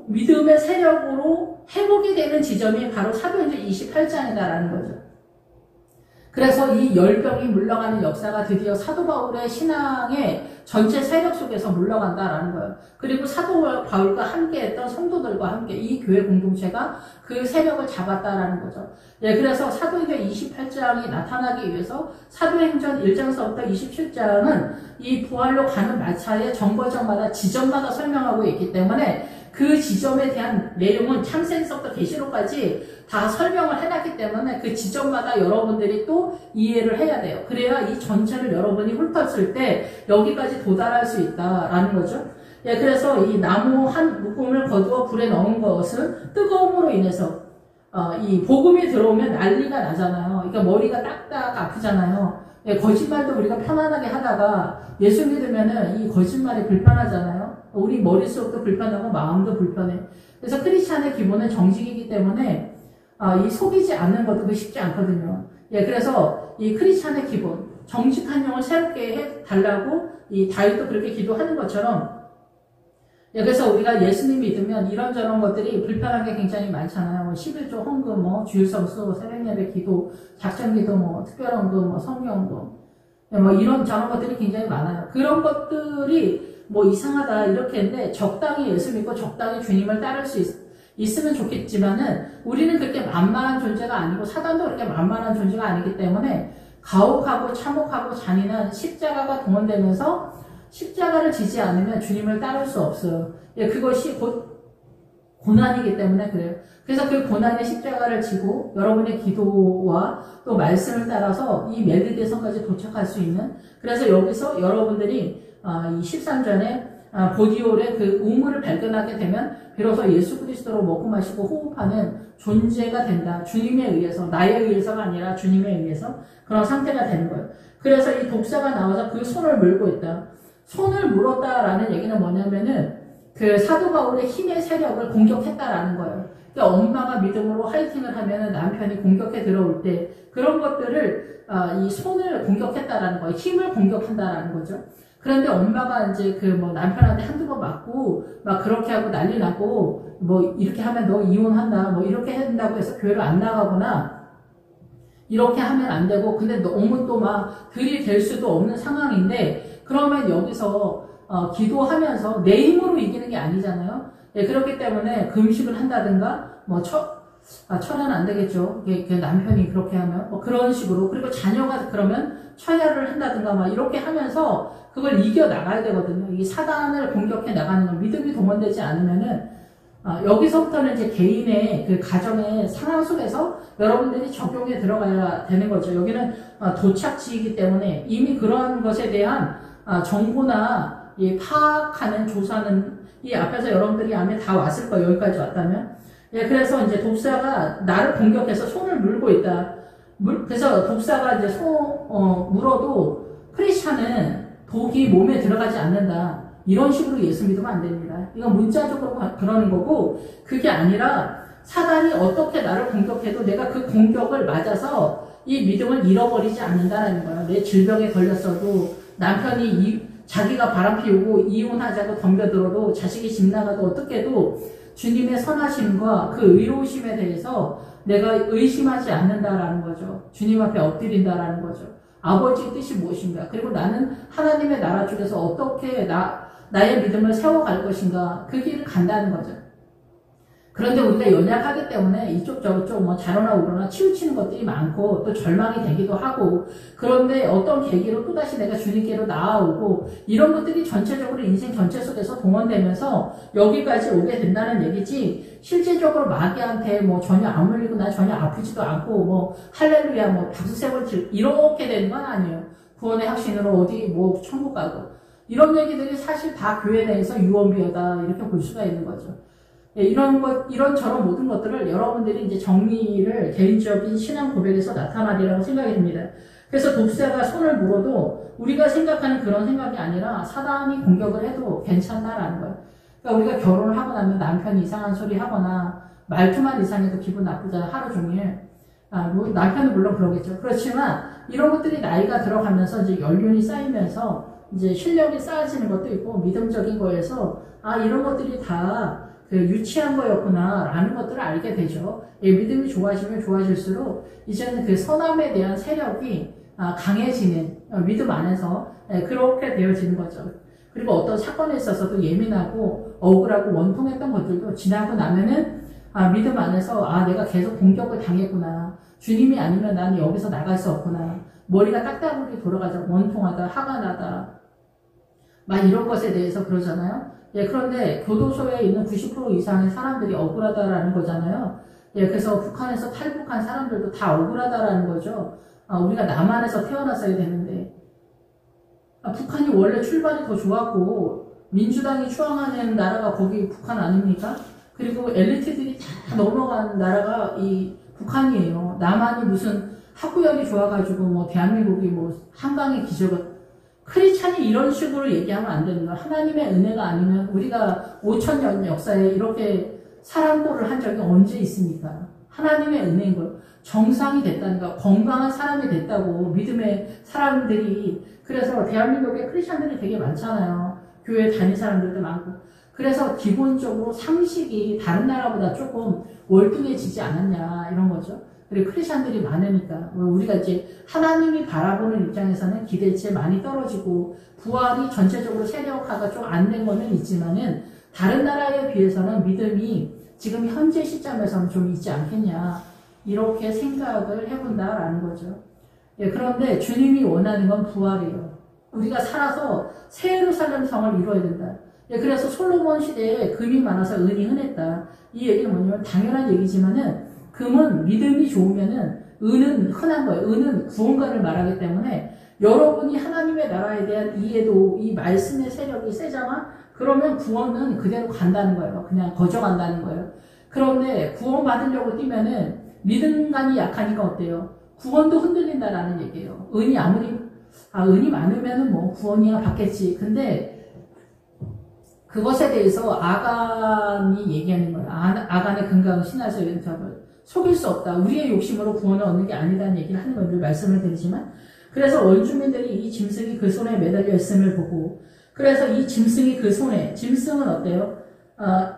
믿음의 세력으로 회복이 되는 지점이 바로 사도행전 28장이다라는 거죠. 그래서 이 열병이 물러가는 역사가 드디어 사도 바울의 신앙의 전체 세력 속에서 물러간다라는 거예요. 그리고 사도 바울과 함께 했던 성도들과 함께 이 교회 공동체가 그 세력을 잡았다라는 거죠. 그래서 사도행전 28장이 나타나기 위해서 사도행전 1장서부터 27장은 이 부활로 가는 마차의 정거장마다 지점마다 설명하고 있기 때문에 그 지점에 대한 내용은 창세기서부터 계시록까지 다 설명을 해놨기 때문에 그 지점마다 여러분들이 또 이해를 해야 돼요. 그래야 이 전체를 여러분이 훑었을 때 여기까지 도달할 수 있다라는 거죠. 그래서 이 나무 한 묶음을 거두어 불에 넣은 것은 뜨거움으로 인해서 이 복음이 들어오면 난리가 나잖아요. 그러니까 머리가 딱딱 아프잖아요. 거짓말도 우리가 편안하게 하다가 예수 믿으면은 이 거짓말이 불편하잖아요. 우리 머릿속도 불편하고 마음도 불편해. 그래서 크리스찬의 기본은 정직이기 때문에 이 속이지 않는 것도 쉽지 않거든요. 그래서 이 크리스찬의 기본, 정직한 영을 새롭게 해달라고 이 다윗도 그렇게 기도하는 것처럼 예, 그래서 우리가 예수님 믿으면 이런저런 것들이 불편한 게 굉장히 많잖아요. 뭐 11조 헌금, 뭐 주일성수, 새벽예배 기도, 작전기도, 뭐 특별헌금, 뭐 성경헌금, 예, 뭐 이런 저런 것들이 굉장히 많아요. 그런 것들이 뭐 이상하다 이렇게 했는데 적당히 예수 믿고 적당히 주님을 따를 수 있으면 좋겠지만은 우리는 그렇게 만만한 존재가 아니고 사단도 그렇게 만만한 존재가 아니기 때문에 가혹하고 참혹하고 잔인한 십자가가 동원되면서 십자가를 지지 않으면 주님을 따를 수 없어요. 예, 그것이 곧 고난이기 때문에 그래요. 그래서 그 고난의 십자가를 지고 여러분의 기도와 또 말씀을 따라서 이 멜기데성까지 도착할 수 있는, 그래서 여기서 여러분들이 이 13전에 보디올의 그 우물을 발견하게 되면 비로소 예수 그리스도로 먹고 마시고 호흡하는 존재가 된다. 주님에 의해서, 나에 의해서가 아니라 주님에 의해서 그런 상태가 되는 거예요. 그래서 이 독사가 나와서 그 손을 물고 있다. 손을 물었다라는 얘기는 뭐냐면은 그 사도 바울의 힘의 세력을 공격했다라는 거예요. 그러니까 엄마가 믿음으로 화이팅을 하면은 남편이 공격해 들어올 때 그런 것들을 이 손을 공격했다라는 거예요. 힘을 공격한다라는 거죠. 그런데 엄마가 이제 그 뭐 남편한테 한두 번 맞고 막 그렇게 하고 난리 나고 뭐 이렇게 하면 너 이혼한다 뭐 이렇게 한다고 해서 교회를 안 나가거나 이렇게 하면 안 되고, 근데 너무 또 막 들이댈 수도 없는 상황인데 그러면 여기서 기도하면서 내 힘으로 이기는 게 아니잖아요. 예, 그렇기 때문에 금식을 한다든가 뭐 철야는 안 되겠죠. 그 남편이 그렇게 하면 뭐 그런 식으로, 그리고 자녀가 그러면 철야를 한다든가 막 이렇게 하면서 그걸 이겨 나가야 되거든요. 이 사단을 공격해 나가는 건 믿음이 동원되지 않으면은 여기서부터는 이제 개인의 그 가정의 상황 속에서 여러분들이 적용에 들어가야 되는 거죠. 여기는 도착지이기 때문에 이미 그러한 것에 대한 정보나 이 파악하는 조사는 이 앞에서 여러분들이 안에 다 왔을 거예요. 여기까지 왔다면. 예, 그래서 이제 독사가 나를 공격해서 손을 물고 있다. 그래서 독사가 이제 물어도 크리스찬은 독이 몸에 들어가지 않는다. 이런 식으로 예수 믿으면 안 됩니다. 이건 문자적으로 그러는 거고, 그게 아니라 사단이 어떻게 나를 공격해도 내가 그 공격을 맞아서 이 믿음을 잃어버리지 않는다는 거예요. 내 질병에 걸렸어도 남편이 자기가 바람 피우고 이혼하자고 덤벼들어도 자식이 집 나가도 어떻게도 주님의 선하심과 그 의로우심에 대해서 내가 의심하지 않는다라는 거죠. 주님 앞에 엎드린다라는 거죠. 아버지의 뜻이 무엇인가? 그리고 나는 하나님의 나라 쪽에서 어떻게 나의 믿음을 세워갈 것인가? 그 길을 간다는 거죠. 그런데 우리가 연약하기 때문에 이쪽 저쪽 뭐 자로나 우로나 치우치는 것들이 많고 또 절망이 되기도 하고, 그런데 어떤 계기로 또다시 내가 주님께로 나아오고 이런 것들이 전체적으로 인생 전체 속에서 동원되면서 여기까지 오게 된다는 얘기지, 실제적으로 마귀한테 뭐 전혀 안 물리고 나 전혀 아프지도 않고 뭐 할렐루야 뭐 박수 세 번 칠 이렇게 되는 건 아니에요. 구원의 확신으로 어디 뭐 천국 가고 이런 얘기들이 사실 다 교회 내에서 유언비어다 이렇게 볼 수가 있는 거죠. 예, 이런저런 모든 것들을 여러분들이 이제 정리를 개인적인 신앙 고백에서 나타나리라고 생각이 듭니다. 그래서 독사가 손을 물어도 우리가 생각하는 그런 생각이 아니라 사단이 공격을 해도 괜찮다라는 거예요. 그러니까 우리가 결혼을 하고 나면 남편이 이상한 소리 하거나 말투만 이상해도 기분 나쁘잖아요. 하루 종일. 뭐 남편은 물론 그러겠죠. 그렇지만 이런 것들이 나이가 들어가면서 이제 연륜이 쌓이면서 이제 실력이 쌓아지는 것도 있고 믿음적인 거에서 이런 것들이 다 그 유치한 거였구나 라는 것들을 알게 되죠. 예, 믿음이 좋아지면 좋아질수록 이제는 그 선함에 대한 세력이 강해지는 믿음 안에서 그렇게 되어지는 거죠. 그리고 어떤 사건에 있어서도 예민하고 억울하고 원통했던 것들도 지나고 나면은 믿음 안에서 내가 계속 공격을 당했구나. 주님이 아니면 난 여기서 나갈 수 없구나. 머리가 딱딱하게 돌아가자. 원통하다. 화가 나다. 막 이런 것에 대해서 그러잖아요. 예, 그런데 교도소에 있는 90% 이상의 사람들이 억울하다라는 거잖아요. 예, 그래서 북한에서 탈북한 사람들도 다 억울하다라는 거죠. 우리가 남한에서 태어났어야 되는데. 북한이 원래 출발이 더 좋았고, 민주당이 추앙하는 나라가 거기 북한 아닙니까? 그리고 엘리트들이 다 넘어간 나라가 이 북한이에요. 남한이 무슨 학구열이 좋아가지고 뭐 대한민국이 뭐 한강의 기적을, 크리스찬이 이런 식으로 얘기하면 안 되는 거야. 하나님의 은혜가 아니면 우리가 5,000년 역사에 이렇게 사랑고를 한 적이 언제 있습니까? 하나님의 은혜인 거예요. 정상이 됐다는 거, 건강한 사람이 됐다고 믿음의 사람들이. 그래서 대한민국에 크리스찬들이 되게 많잖아요. 교회 다닌 사람들도 많고. 그래서 기본적으로 상식이 다른 나라보다 조금 월등해지지 않았냐 이런 거죠. 그리고 크리스천들이 많으니까 우리가 이제 하나님이 바라보는 입장에서는 기대치에 많이 떨어지고 부활이 전체적으로 세력화가 좀 안 된 거는 있지만은 다른 나라에 비해서는 믿음이 지금 현재 시점에서는 좀 있지 않겠냐 이렇게 생각을 해본다라는 거죠. 예, 그런데 주님이 원하는 건 부활이에요. 우리가 살아서 새 예루살렘 성을 이루어야 된다. 예, 그래서 솔로몬 시대에 금이 많아서 은이 흔했다. 이 얘기는 뭐냐면 당연한 얘기지만은 금은 믿음이 좋으면은 은은 흔한 거예요. 은은 구원관을 말하기 때문에 여러분이 하나님의 나라에 대한 이해도 이 말씀의 세력이 세잖아? 그러면 구원은 그대로 간다는 거예요. 그냥 거저간다는 거예요. 그런데 구원 받으려고 뛰면은 믿음관이 약하니까 어때요? 구원도 흔들린다라는 얘기예요. 은이 은이 많으면은 뭐 구원이야 받겠지. 근데 그것에 대해서 아간이 얘기하는 거예요. 아간의 근거는 신화에서 연습을 속일 수 없다. 우리의 욕심으로 구원을 얻는 게 아니라는 얘기를 하는 걸 늘 말씀을 드리지만, 그래서 원주민들이 이 짐승이 그 손에 매달려 있음을 보고, 그래서 이 짐승이 그 손에, 짐승은 어때요?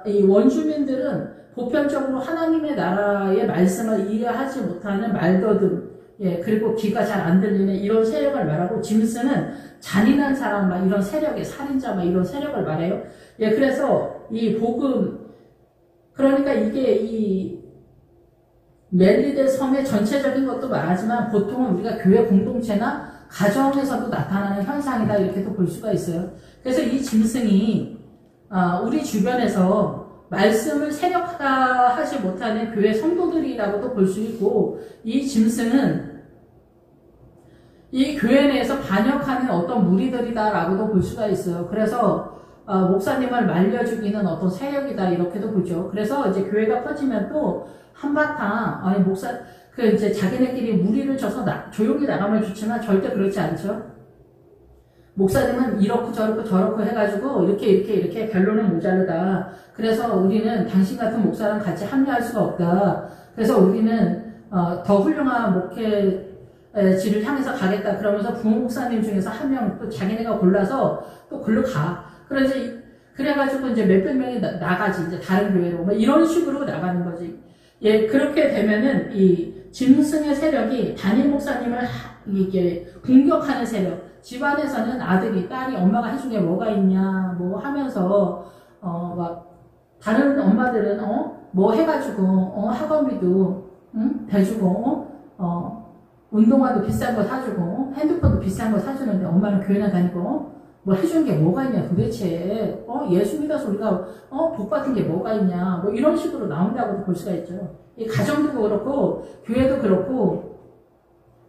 이 원주민들은 보편적으로 하나님의 나라의 말씀을 이해하지 못하는 말더듬, 예, 그리고 귀가 잘 안 들리는 이런 세력을 말하고, 짐승은 잔인한 사람, 막 이런 세력의 살인자, 막 이런 세력을 말해요. 예, 그래서 이 복음, 그러니까 이게 이 멜리데 섬의 전체적인 것도 말하지만 보통은 우리가 교회 공동체나 가정에서도 나타나는 현상이다 이렇게도 볼 수가 있어요. 그래서 이 짐승이 우리 주변에서 말씀을 세력화하지 못하는 교회 성도들이라고도 볼 수 있고, 이 짐승은 이 교회 내에서 반역하는 어떤 무리들이다라고도 볼 수가 있어요. 그래서 목사님을 말려 죽이는 어떤 세력이다 이렇게도 보죠. 그래서 이제 교회가 퍼지면 또 한바탕 이제 자기네끼리 무리를 져서 조용히 나가면 좋지만 절대 그렇지 않죠. 목사님은 이렇고 저렇고 해가지고 이렇게 결론은 모자르다. 그래서 우리는 당신 같은 목사랑 같이 합류할 수가 없다. 그래서 우리는 더 훌륭한 목회지를 향해서 가겠다. 그러면서 부모 목사님 중에서 한 명 또 자기네가 골라서 또 글로 가. 그래가지고 이제 몇백 명이 나가지. 이제 다른 교회로. 뭐 이런 식으로 나가는 거지. 예, 그렇게 되면은 이 짐승의 세력이 담임 목사님을 이게 공격하는 세력. 집안에서는 아들이, 딸이 엄마가 해준 게 뭐가 있냐, 뭐 하면서, 막, 다른 엄마들은, 뭐 해가지고, 학원비도, 대주고, 운동화도 비싼 거 사주고, 핸드폰도 비싼 거 사주는데 엄마는 교회나 다니고, 뭐 해준 게 뭐가 있냐, 도대체, 예수 믿어서 우리가, 복 받은 게 뭐가 있냐, 뭐 이런 식으로 나온다고도 볼 수가 있죠. 이 가정도 그렇고, 교회도 그렇고,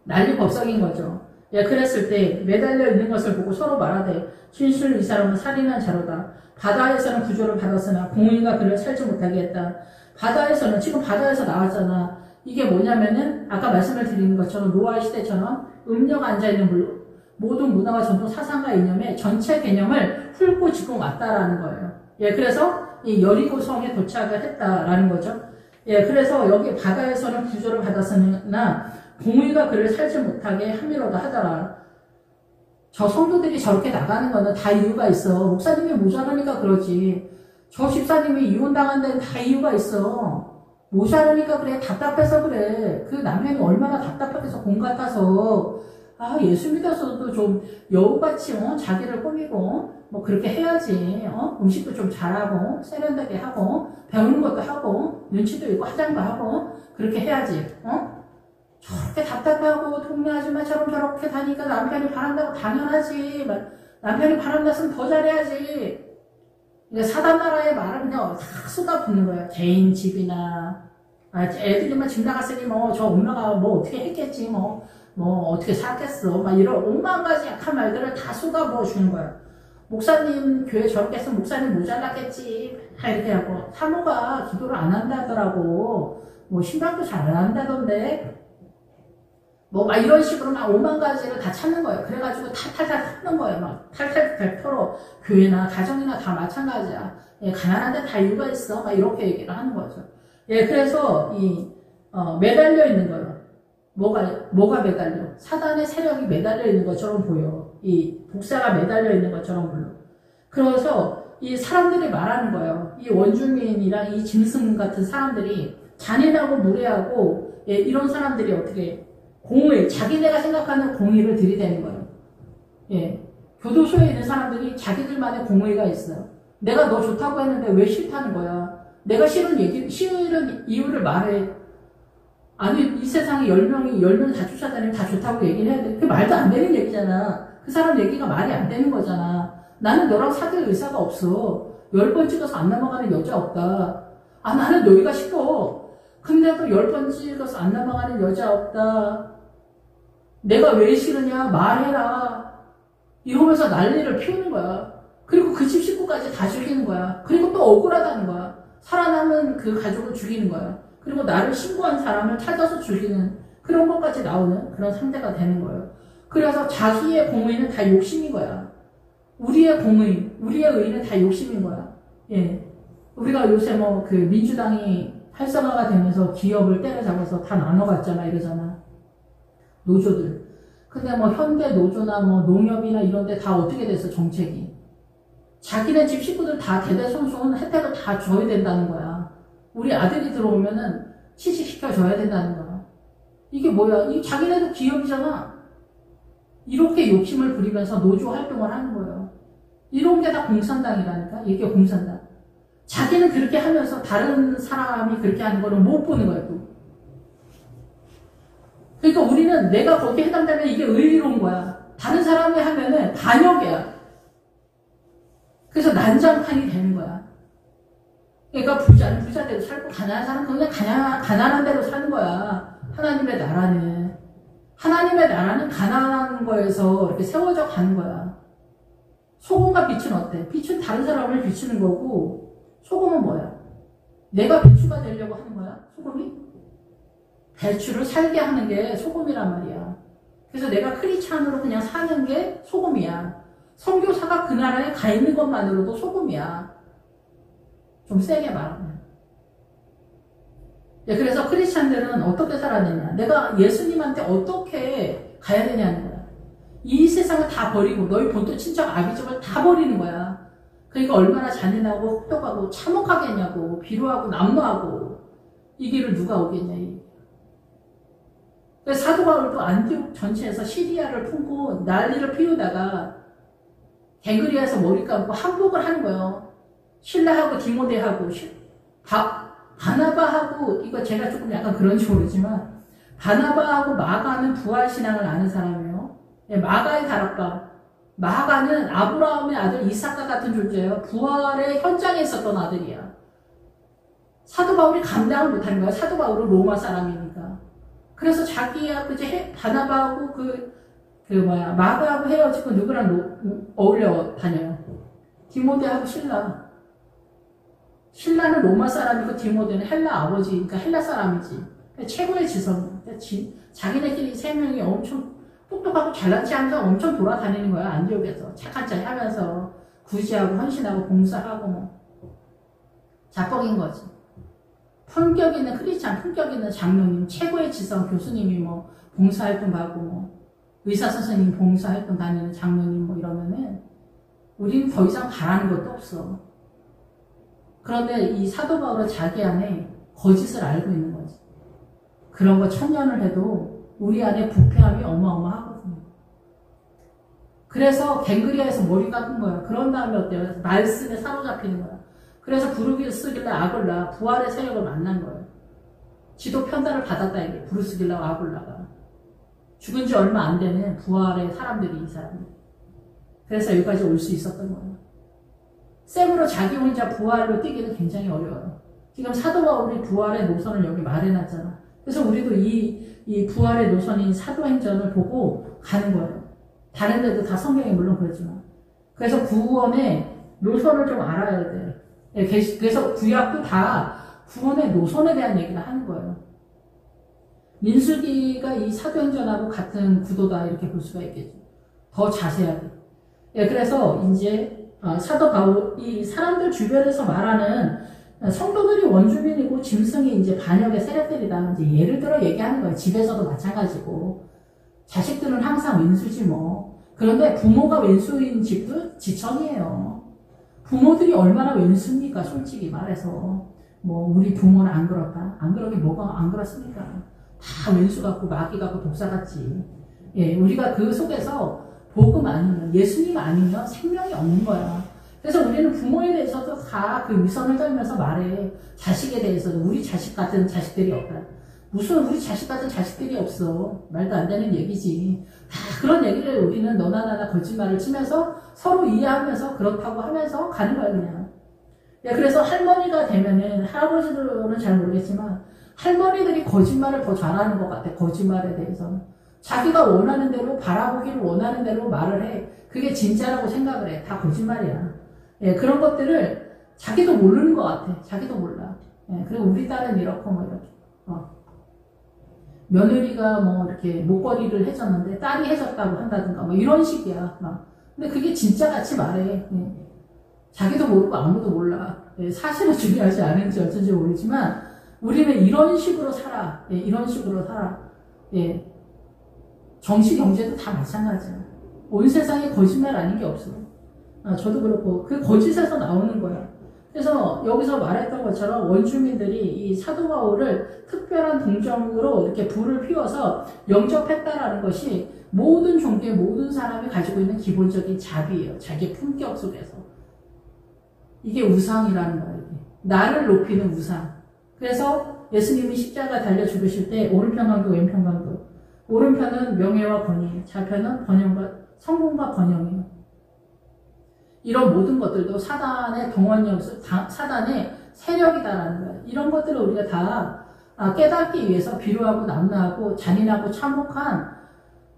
난리법석인 거죠. 예, 그랬을 때 매달려 있는 것을 보고 서로 말하되 진실 이 사람은 살인한 자로다. 바다에서는 구조를 받았으나 공의가 그를 살지 못하게 했다. 지금 바다에서 나왔잖아. 이게 뭐냐면은 아까 말씀을 드리는 것처럼 노아 시대처럼 음녀가 앉아있는 모든 문화와 전통 사상과 이념의 전체 개념을 훑고 지금 왔다라는 거예요. 예, 그래서 이 여리고 성에 도착을 했다라는 거죠. 예, 그래서 여기 바다에서는 구조를 받았으나 공의가 그를 살지 못하게 함이로다 하더라. 저 성도들이 저렇게 나가는 거는 다 이유가 있어. 목사님이 모자라니까 그러지. 저 집사님이 이혼당한 데는 다 이유가 있어. 모자라니까 그래. 답답해서 그래. 그 남편이 얼마나 답답해서 공 같아서 예수 믿어서도 좀 여우같이 자기를 꾸미고 뭐 그렇게 해야지. 음식도 좀 잘하고 세련되게 하고 배우는 것도 하고 눈치도 있고 화장도 하고 그렇게 해야지. 저렇게 답답하고 동네 아줌마처럼 저렇게 다니까 남편이 바란다고 당연하지. 남편이 바란다으면 더 잘해야지. 사단 나라의 말을 그냥 다 쏟아붓는 거예요. 개인 집이나 애들이만 집 나갔으니 뭐 저 엄마가 뭐 어떻게 했겠지 뭐 어떻게 살겠어 막 이런 오만 가지 약한 말들을 다 쏟아부어 주는 거예요. 목사님 교회 저렇게 했으면 목사님 모자랐겠지 이렇게 하고 사모가 기도를 안 한다더라고. 뭐 신방도 잘 안 한다던데 막 이런 식으로 막 오만 가지를 다 찾는 거예요. 그래가지고 탈탈탈 터는 거예요. 막 탈탈탈 털어. 교회나 가정이나 다 마찬가지야. 예, 가난한데 다 이유가 있어. 막 이렇게 얘기를 하는 거죠. 예, 그래서 매달려 있는 거예요. 뭐가 매달려? 사단의 세력이 매달려 있는 것처럼 보여. 이 복사가 매달려 있는 것처럼 보여. 그래서 이 사람들이 말하는 거예요. 이 원주민이랑 이 짐승 같은 사람들이 잔인하고 무례하고 예, 이런 사람들이 어떻게 공의, 자기네가 생각하는 공의를 들이대는 거예요. 예. 교도소에 있는 사람들이 자기들만의 공의가 있어요. 내가 너 좋다고 했는데 왜 싫다는 거야? 내가 싫은 이유를 말해. 아니, 이 세상에 10명 다 쫓아다니면 다 좋다고 얘기를 해야 돼. 그게 말도 안 되는 얘기잖아. 그 사람 얘기가 말이 안 되는 거잖아. 나는 너랑 사귈 의사가 없어. 10번 찍어서 안 넘어가는 여자 없다. 아, 나는 너희가 싫어. 근데도 10번 찍어서 안 넘어가는 여자 없다. 내가 왜 싫으냐? 말해라. 이러면서 난리를 피우는 거야. 그리고 그 집 식구까지 다 죽이는 거야. 그리고 또 억울하다는 거야. 살아남은 그 가족을 죽이는 거야. 그리고 나를 신고한 사람을 찾아서 죽이는 그런 것까지 나오는 그런 상태가 되는 거예요. 그래서 자기의 공의는 다 욕심인 거야. 우리의 공의, 우리의 의는 다 욕심인 거야. 예. 우리가 요새 뭐 그 민주당이 활성화가 되면서 기업을 때려잡아서 다 나눠갔잖아, 이러잖아. 노조들. 근데 뭐 현대 노조나 뭐 농협이나 이런 데 다 어떻게 됐어, 정책이. 자기네 집 식구들 다 대대손손 혜택을 다 줘야 된다는 거야. 우리 아들이 들어오면은 취직시켜줘야 된다는 거야. 이게 뭐야? 이 자기네도 기업이잖아. 이렇게 욕심을 부리면서 노조 활동을 하는 거예요. 이런 게 다 공산당이라니까. 이게 공산당. 자기는 그렇게 하면서 다른 사람이 그렇게 하는 거를 못 보는 거야, 또. 그러니까 우리는 내가 거기에 해당되면 이게 의리로운 거야. 다른 사람이 하면은 반역이야. 그래서 난장판이 되는 거야. 그러니까 부자는 부자대로 살고 가난한 사람은 그냥 가난한 대로 사는 거야. 하나님의 나라는. 하나님의 나라는 가난한 거에서 이렇게 세워져 가는 거야. 소금과 빛은 어때? 빛은 다른 사람을 비추는 거고 소금은 뭐야? 내가 배추가 되려고 하는 거야? 소금이? 배추를 살게 하는 게 소금이란 말이야. 그래서 내가 크리스찬으로 그냥 사는 게 소금이야. 선교사가 그 나라에 가 있는 것만으로도 소금이야. 좀 세게 말하면. 예, 그래서 크리스찬들은 어떻게 살아야 되냐. 내가 예수님한테 어떻게 가야 되냐는 거야. 이 세상을 다 버리고 너희 본토 친척 아비집을 다 버리는 거야. 그러니까 얼마나 잔인하고 혹독하고 참혹하겠냐고. 비루하고 남노하고. 이 길을 누가 오겠냐. 그래서 사도 바울도 안디옥 전체에서 시리아를 품고 난리를 피우다가 갱그리아에서 머리 감고 항복을 하는 거예요. 신라하고 디모데하고 바나바하고, 이거 제가 조금 약간 그런지 모르지만 바나바하고 마가는 부활신앙을 아는 사람이에요. 예, 마가의 다락방. 마가는 아브라함의 아들 이삭과 같은 존재예요. 부활의 현장에 있었던 아들이야. 사도 바울이 감당을 못하는 거야. 사도 바울은 로마 사람이니까. 그래서 자기야 그제 바나바하고 마가하고 헤어지고 누구랑 어울려 다녀요. 디모데하고 신라는 로마 사람이고 디모데는 헬라 아버지, 그러니까 헬라 사람이지. 최고의 지성. 자기네끼리 세 명이 엄청 똑똑하고 잘난 체 하면서 엄청 돌아다니는 거야. 안디옥에서 착한 척 하면서 구제하고 헌신하고 봉사하고 뭐 자뻑인 거지. 품격 있는 크리스찬, 품격 있는 장로님, 최고의 지성 교수님이 뭐 봉사활동 가고 뭐 의사 선생님 봉사활동 다니는 장로님 뭐 이러면은 우리는 더 이상 바라는 것도 없어. 그런데 이 사도 바울은 자기 안에 거짓을 알고 있는 거지. 그런 거 1000년을 해도 우리 안에 부패함이 어마어마하거든요. 그래서 갱그리아에서 머리 깎은 거야. 그런 다음에 어때요? 말씀에 사로잡히는 거야. 그래서 부르스길라 아굴라 부활의 세력을 만난 거예요. 지도 편달을 받았다 이게 부르스길라 아굴라가 죽은 지 얼마 안 되는 부활의 사람들이 이 사람이. 그래서 여기까지 올 수 있었던 거예요. 쌤으로 자기 혼자 부활로 뛰기는 굉장히 어려워요. 지금 사도 바울이 부활의 노선을 여기 말해놨잖아. 그래서 우리도 이 부활의 노선인 사도행전을 보고 가는 거예요. 다른 데도 다 성경에 물론 그렇지만. 그래서 구원의 노선을 좀 알아야 돼. 그래서 구약도 다 구원의 노선에 대한 얘기를 하는 거예요. 민수기가 이 사도행전하고 같은 구도다 이렇게 볼 수가 있겠죠. 더 자세하게. 그래서 이제 사도 바울이 사람들 주변에서 말하는 성도들이 원주민이고 짐승이 이제 반역의 세력들이다. 이제 예를 들어 얘기하는 거예요. 집에서도 마찬가지고 자식들은 항상 왼수지 뭐. 그런데 부모가 왼수인 집도 지천이에요. 부모들이 얼마나 왼수입니까? 솔직히 말해서. 뭐 우리 부모는 안 그렇다. 안 그러긴 뭐가 안 그렇습니까? 다 왼수 같고 마귀 같고 독사 같지. 예, 우리가 그 속에서 복음 아니면 예수님 아니면 생명이 없는 거야. 그래서 우리는 부모에 대해서도 다 그 위선을 떨면서 말해. 자식에 대해서도 우리 자식 같은 자식들이 없다. 무슨 우리 자식 같은 자식들이 없어. 말도 안 되는 얘기지. 다 그런 얘기를 우리는 너나 나나 거짓말을 치면서 서로 이해하면서 그렇다고 하면서 가는 거야 그냥. 야, 그래서 할머니가 되면은 할아버지들은 잘 모르겠지만 할머니들이 거짓말을 더 잘하는 것 같아. 거짓말에 대해서는. 자기가 원하는 대로 바라보기를 원하는 대로 말을 해. 그게 진짜라고 생각을 해. 다 거짓말이야. 예, 그런 것들을 자기도 모르는 것 같아. 자기도 몰라. 예, 그리고 우리 딸은 이렇고 뭐 이렇게. 며느리가 뭐 이렇게 목걸이를 해줬는데 딸이 해줬다고 한다든가 뭐 이런 식이야. 막. 근데 그게 진짜 같이 말해. 예. 자기도 모르고 아무도 몰라. 예, 사실은 중요하지 않은지 어쩐지 모르지만 우리는 이런 식으로 살아. 예, 이런 식으로 살아. 예. 정치, 경제도 다 마찬가지야. 온 세상에 거짓말 아닌 게 없어. 저도 그렇고 그 거짓에서 나오는 거야. 그래서 여기서 말했던 것처럼 원주민들이 이 사도 바울을 특별한 동정으로 이렇게 불을 피워서 영접했다라는 것이 모든 종교의 모든 사람이 가지고 있는 기본적인 자비예요. 자기 품격 속에서. 이게 우상이라는 거예요. 나를 높이는 우상. 그래서 예수님이 십자가 달려 죽으실 때 오른편 강도 왼편 강도. 오른편은 명예와 권위, 좌편은 번영과 성공과 번영이에요. 이런 모든 것들도 사단의 동원력, 사단의 세력이다라는 거예요. 이런 것들을 우리가 다 깨닫기 위해서 비루하고 남나하고 잔인하고 참혹한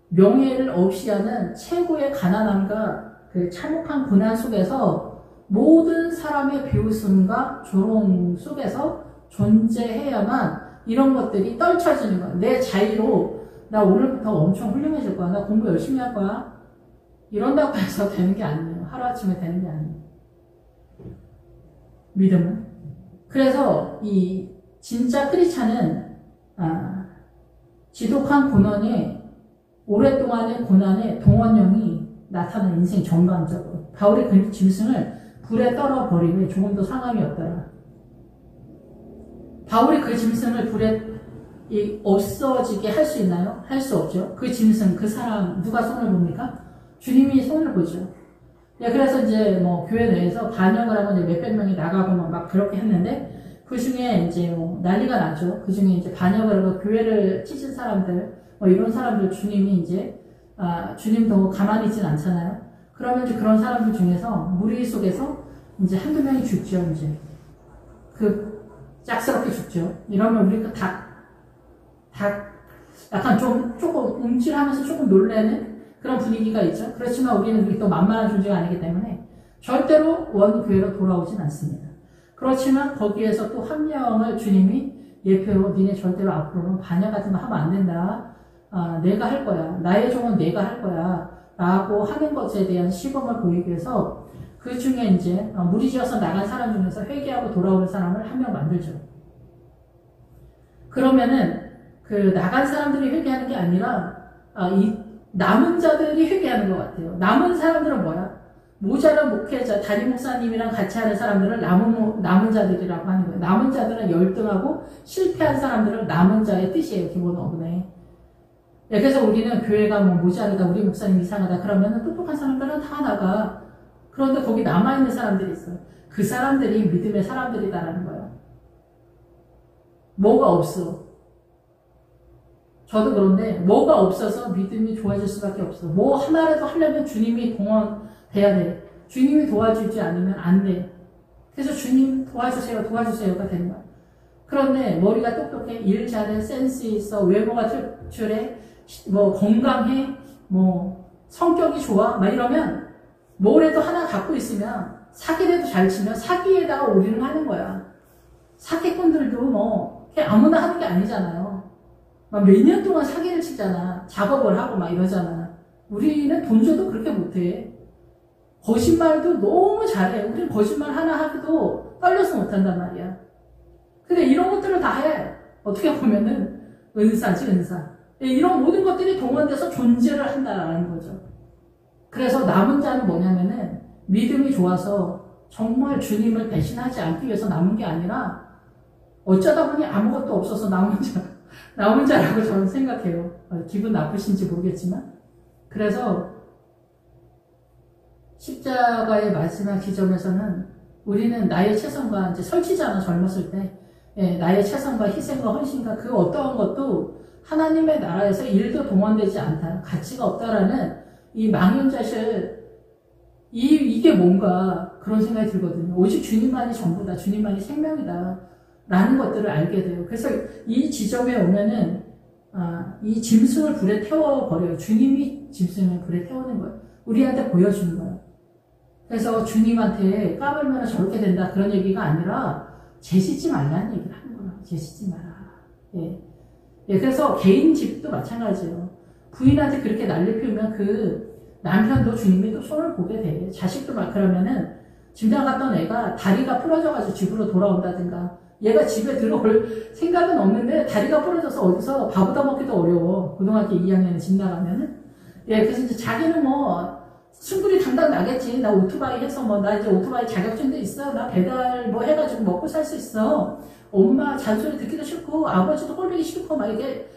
명예를 없이 하는 최고의 가난함과 그 참혹한 고난 속에서 모든 사람의 비웃음과 조롱 속에서 존재해야만 이런 것들이 떨쳐지는 거야. 내 자유로 나 오늘부터 엄청 훌륭해질 거야. 나 공부 열심히 할 거야. 이런다고 해서 되는 게 아니에요. 하루아침에 되는 게 아니에요. 믿음은. 그래서 이 진짜 크리스찬은 지독한 고난에 오랫동안의 고난에 동원령이 나타나는 인생 전반적으로 바울의 그 짐승을 불에 떨어버리면 조금도 상함이 없더라. 바울이 그 짐승을 불에 없어지게 할 수 있나요? 할 수 없죠. 그 짐승, 그 사람 누가 손을 봅니까? 주님이 손을 보죠. 예, 그래서 이제 뭐 교회 내에서 반역을 하고 이제 몇백 명이 나가고 막 그렇게 했는데 그 중에 이제 뭐 난리가 나죠. 그 중에 이제 반역을 하고 교회를 찢은 사람들, 뭐 이런 사람들 주님이 이제 주님도 가만히 있진 않잖아요. 그러면 이제 그런 사람들 중에서 무리 속에서 이제 한두 명이 죽죠. 이제 그 짝스럽게 죽죠. 이러면 우리가 다 약간 조금 움찔하면서 조금 놀라는 그런 분위기가 있죠. 그렇지만 우리는 또 만만한 존재가 아니기 때문에 절대로 원교회로 돌아오진 않습니다. 그렇지만 거기에서 또 한 명을 주님이 예표로 니네 절대로 앞으로는 반역 같은 거 하면 안 된다. 내가 할 거야. 나의 종은 내가 할 거야. 라고 하는 것에 대한 시범을 보이기 위해서 그 중에 이제 무리지어서 나간 사람 중에서 회개하고 돌아오는 사람을 한 명 만들죠. 그러면은 그 나간 사람들이 회개하는 게 아니라 이 남은 자들이 회개하는 것 같아요. 남은 사람들은 뭐야? 모자란 목회자, 담임 목사님이랑 같이 하는 사람들을 남은 자들이라고 하는 거예요. 남은 자들은 열등하고 실패한 사람들은 남은 자의 뜻이에요. 기본 어근에. 예, 그래서 우리는 교회가 뭐 모자르다, 우리 목사님 이상하다 그러면 똑똑한 사람들은 다 나가. 그런데 거기 남아있는 사람들이 있어요. 그 사람들이 믿음의 사람들이다라는 거예요. 뭐가 없어. 저도 그런데 뭐가 없어서 믿음이 좋아질 수밖에 없어. 뭐 하나라도 하려면 주님이 동원돼야 돼. 주님이 도와주지 않으면 안 돼. 그래서 주님 도와주세요가 되는 거야. 그런데 머리가 똑똑해, 일 잘해, 센스 있어, 외모가 특출해, 뭐 건강해, 뭐 성격이 좋아, 막 이러면 뭐라도 하나 갖고 있으면 사기라도 잘 치면 사기에다가 올인을 하는 거야. 사기꾼들도 뭐 아무나 하는 게 아니잖아요. 막 몇 년 동안 사기를 치잖아. 작업을 하고 막 이러잖아. 우리는 돈 줘도 그렇게 못해. 거짓말도 너무 잘해. 우리는 거짓말 하나 하기도 떨려서 못한단 말이야. 근데 이런 것들을 다 해. 어떻게 보면은 은사지, 은사. 이런 모든 것들이 동원돼서 존재를 한다라는 거죠. 그래서 남은 자는 뭐냐면은 믿음이 좋아서 정말 주님을 배신하지 않기 위해서 남은 게 아니라 어쩌다 보니 아무것도 없어서 남은 자라고 저는 생각해요. 기분 나쁘신지 모르겠지만. 그래서 십자가의 마지막 지점에서는 우리는 나의 최선과 이제 설치자나 젊었을 때 나의 최선과 희생과 헌신과 그 어떠한 것도 하나님의 나라에서 일도 동원되지 않다. 가치가 없다라는 이 망연자실 이게 뭔가 그런 생각이 들거든요. 오직 주님만이 전부다. 주님만이 생명이다. 라는 것들을 알게 돼요. 그래서 이 지점에 오면은 이 짐승을 불에 태워버려요. 주님이 짐승을 불에 태우는 거예요. 우리한테 보여주는 거예요. 그래서 주님한테 까불면 저렇게 된다 그런 얘기가 아니라 죄짓지 말라는 얘기를 하는 거예요. 죄짓지 마라. 그래서 개인 집도 마찬가지예요. 부인한테 그렇게 난리 피우면 그 남편도 주님이 또 손을 보게 돼. 자식도 막 그러면은 짐장 갔던 애가 다리가 부러져가지고 집으로 돌아온다든가 얘가 집에 들어올 생각은 없는데 다리가 부러져서 어디서 밥 얻어 먹기도 어려워. 고등학교 2학년에 집 나가면은. 그래서 이제 자기는 뭐 숨소리 당당 나겠지. 나 오토바이 해서 나 이제 오토바이 자격증도 있어. 나 배달 뭐 해가지고 먹고 살 수 있어. 엄마 잔소리 듣기도 싫고 아버지도 꼴보기 싫고 막 이게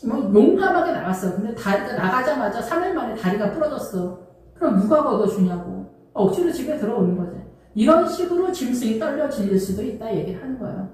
뭐 용감하게 나갔어. 근데 다리가 나가자마자 3일 만에 다리가 부러졌어. 그럼 누가 걷어주냐고. 억지로 집에 들어오는 거지. 이런 식으로 짐승이 떨려질 수도 있다 얘기를 하는 거예요.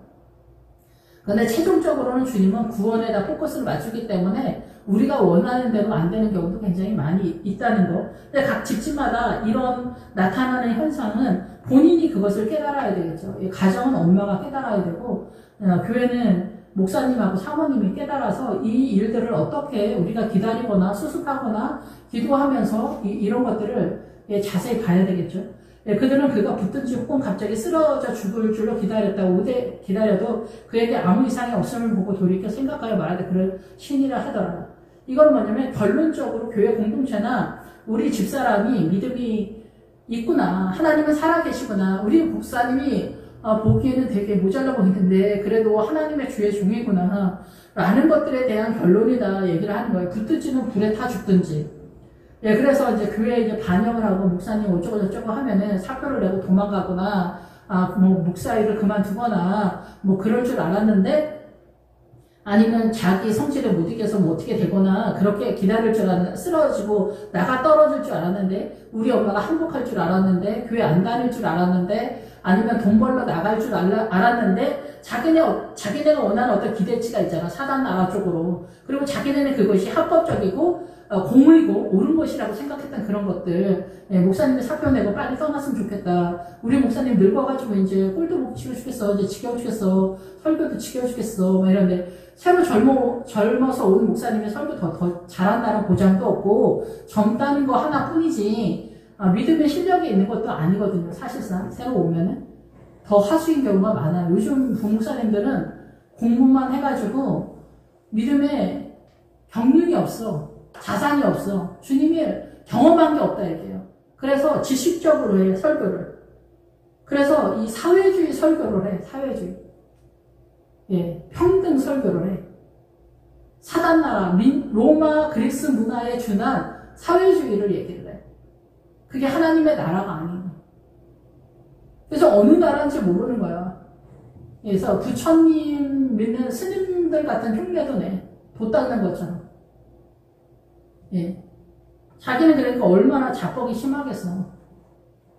그런데 최종적으로는 주님은 구원에다 포커스를 맞추기 때문에 우리가 원하는 대로 안 되는 경우도 굉장히 많이 있다는 거. 근데 각 집집마다 이런 나타나는 현상은 본인이 그것을 깨달아야 되겠죠. 가정은 엄마가 깨달아야 되고 교회는 목사님하고 사모님이 깨달아서 이 일들을 어떻게 우리가 기다리거나 수습하거나 기도하면서 이런 것들을 자세히 봐야 되겠죠. 그들은 그가 붙든지 혹은 갑자기 쓰러져 죽을 줄로 기다렸다고 오래 기다려도 그에게 아무 이상이 없음을 보고 돌이켜 생각하여 말하되 그를 신이라 하더라. 이건 뭐냐면 결론적으로 교회 공동체나 우리 집사람이 믿음이 있구나. 하나님은 살아계시구나. 우리 목사님이 보기에는 되게 모자라 보이는데 그래도 하나님의 주의 종이구나. 라는 것들에 대한 결론이다 얘기를 하는 거예요. 붙든지는 불에 타 죽든지. 그래서 이제 교회에 이제 반영을 하고 목사님 어쩌고저쩌고 하면은 사표를 내고 도망가거나, 뭐 목사 일을 그만두거나, 뭐 그럴 줄 알았는데, 아니면 자기 성질에 못 이겨서 뭐 어떻게 되거나, 그렇게 기다릴 줄 알았는데, 쓰러지고 나가 떨어질 줄 알았는데, 우리 엄마가 항복할 줄 알았는데, 교회 안 다닐 줄 알았는데, 아니면 돈 벌러 나갈 줄 알았는데, 자기네가 원하는 어떤 기대치가 있잖아. 사단 나라 쪽으로. 그리고 자기네는 그것이 합법적이고, 공의고 옳은 것이라고 생각했던 그런 것들. 목사님이 사표 내고 빨리 떠났으면 좋겠다. 우리 목사님 늙어가지고 이제 꼴도 못 치고 죽겠어. 이제 지겨워 죽겠어. 설교도 지겨워 죽겠어. 막 이런데 새로 젊어서 온 목사님의 설교 더 잘한다는 보장도 없고 젊다는 거 하나뿐이지 믿음의 실력이 있는 것도 아니거든요. 사실상 새로 오면은 더 하수인 경우가 많아요. 요즘 부목사님들은 공부만 해가지고 믿음에 경륜이 없어. 자산이 없어. 주님이 경험한 게 없다 얘기해요. 그래서 지식적으로 해 설교를. 그래서 이 사회주의 설교를 해. 사회주의. 평등 설교를 해. 사단나라 로마 그리스 문화에 준한 사회주의를 얘기를 해. 그게 하나님의 나라가 아니에요. 그래서 어느 나라인지 모르는 거야. 그래서 부처님 믿는 스님들 같은 흉내도 내. 도 닦는 것처럼. 자기는 그러니까 얼마나 자뻑이 심하겠어.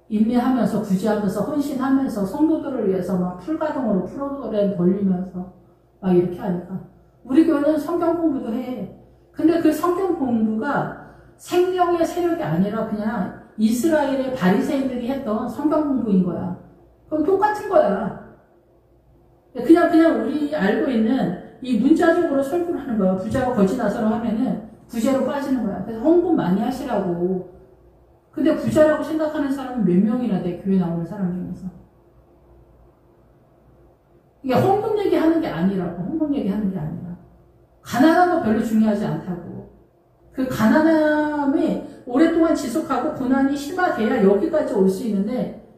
인내하면서 구제하면서 헌신하면서 성도들을 위해서 막 풀가동으로 프로그램 돌리면서 막 이렇게 하니까 우리 교회는 성경 공부도 해. 근데 그 성경 공부가 생명의 세력이 아니라 그냥 이스라엘의 바리새인들이 했던 성경 공부인 거야. 그럼 똑같은 거야. 그냥 우리 알고 있는 이 문자적으로 설교를 하는 거야. 부자가 거짓나서로 하면은 부자로 빠지는 거야. 그래서 헌금 많이 하시라고. 근데 부자라고 생각하는 사람은 몇 명이나 돼, 교회 나오는 사람 중에서. 이게 헌금 얘기하는 게 아니라고. 헌금 얘기하는 게 아니라. 가난한 거 별로 중요하지 않다고. 그 가난함이 오랫동안 지속하고 고난이 심화돼야 여기까지 올 수 있는데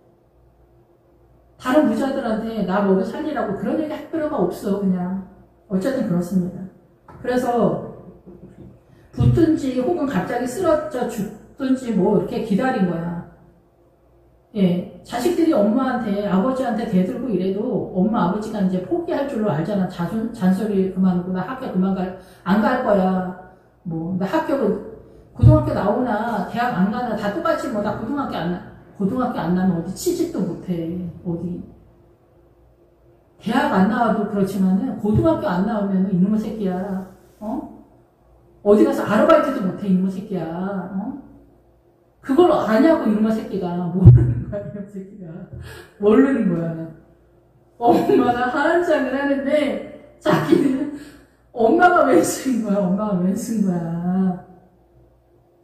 다른 부자들한테 나 먹여 살리라고 그런 얘기 할 필요가 없어. 그냥. 어쨌든 그렇습니다. 그래서 붙든지 혹은 갑자기 쓰러져 죽든지 뭐 이렇게 기다린 거야. 예, 자식들이 엄마한테, 아버지한테 대들고 이래도 엄마, 아버지가 이제 포기할 줄로 알잖아. 잔소리 그만하고, 나 학교 안 갈 거야. 뭐, 나 고등학교 나오나, 대학 안 가나, 다 똑같이 뭐, 나 고등학교 안 나면 어디 취직도 못 해. 어디. 대학 안 나와도 그렇지만은, 고등학교 안 나오면 이놈의 새끼야. 어디 가서 아르바이트도 못 해, 이놈의 새끼야. 그걸 아냐고, 이놈의 새끼가. 모르는 거야, 이놈의 새끼가. 모르는 거야. 엄마가 하란장을 하는데, 자기는 엄마가 왼수인 거야, 엄마가 왼수인 거야.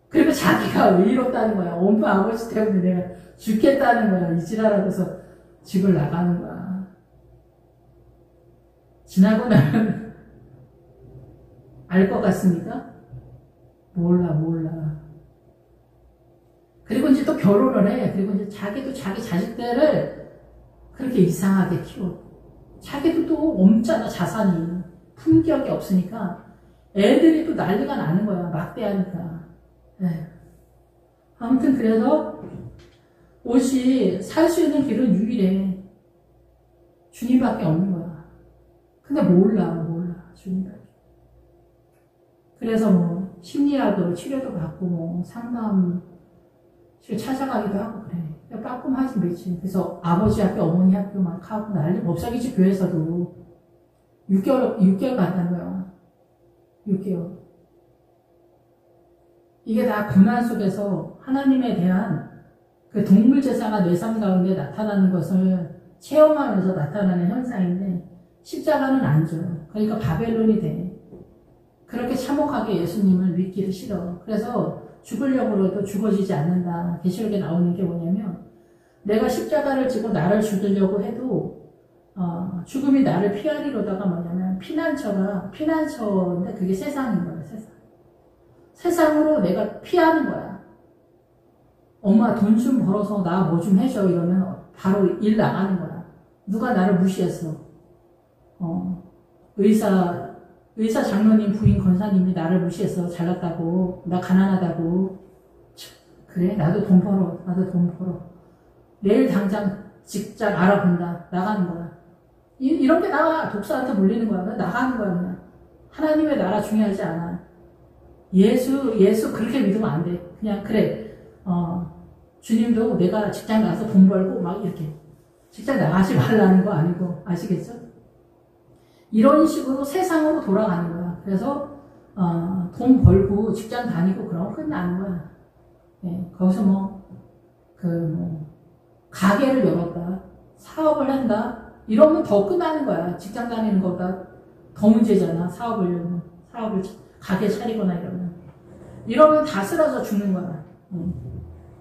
그리고 자기가 왜 이렇다는 거야. 엄마, 아버지 때문에 내가 죽겠다는 거야. 이지랄하고서 집을 나가는 거야. 지나고 나면, 알 것 같습니까? 몰라. 그리고 이제 또 결혼을 해. 그리고 이제 자기도 자기 자식들을 그렇게 이상하게 키워. 자기도 또 없잖아, 자산이. 품격이 없으니까. 애들이 또 난리가 나는 거야, 막대하니까. 아무튼 그래서 옷이 살 수 있는 길은 유일해. 주님밖에 없는 거야. 근데 몰라, 주님밖에. 그래서 뭐, 심리학으로 치료도 받고, 뭐, 상담, 찾아가기도 하고 그래. 빠끔하지 며칠. 그래서 아버지 학교, 어머니 학교 막 하고 난리 법사기지 교회에서도 6개월 간다는 거야. 6개월. 이게 다 고난 속에서 하나님에 대한 그 동물 제사가 내 삶 가운데 나타나는 것을 체험하면서 나타나는 현상인데 십자가는 안 줘요. 그러니까 바벨론이 돼. 그렇게 참혹하게 예수님을 믿기도 싫어. 그래서 죽으려고 해도 죽어지지 않는다. 계시록에 나오는 게 뭐냐면 내가 십자가를 지고 나를 죽이려고 해도 죽음이 나를 피하리로다가 뭐냐면 피난처인데 그게 세상인 거야. 세상으로 내가 피하는 거야. 엄마 돈 좀 벌어서 나 뭐 좀 해줘 이러면 바로 일 나가는 거야. 누가 나를 무시했어. 의사 장로님 부인 권사님이 나를 무시해서 잘났다고, 나 가난하다고. 그래, 나도 돈 벌어. 내일 당장 직장 알아본다. 나가는 거야. 이런 게 나 독사한테 물리는 거야. 나가는 거야, 그냥. 하나님의 나라 중요하지 않아. 예수 그렇게 믿으면 안 돼. 그냥, 그래. 주님도 내가 직장 나가서 돈 벌고 막 이렇게. 직장 나가지 말라는 거 아니고, 아시겠죠? 이런 식으로 세상으로 돌아가는 거야. 그래서 돈 벌고 직장 다니고 그러면 끝나는 거야. 예, 거기서 가게를 열었다, 사업을 한다, 이러면 더 끝나는 거야. 직장 다니는 것보다 더 문제잖아. 가게 차리거나 이러면 다 쓰러져 죽는 거야.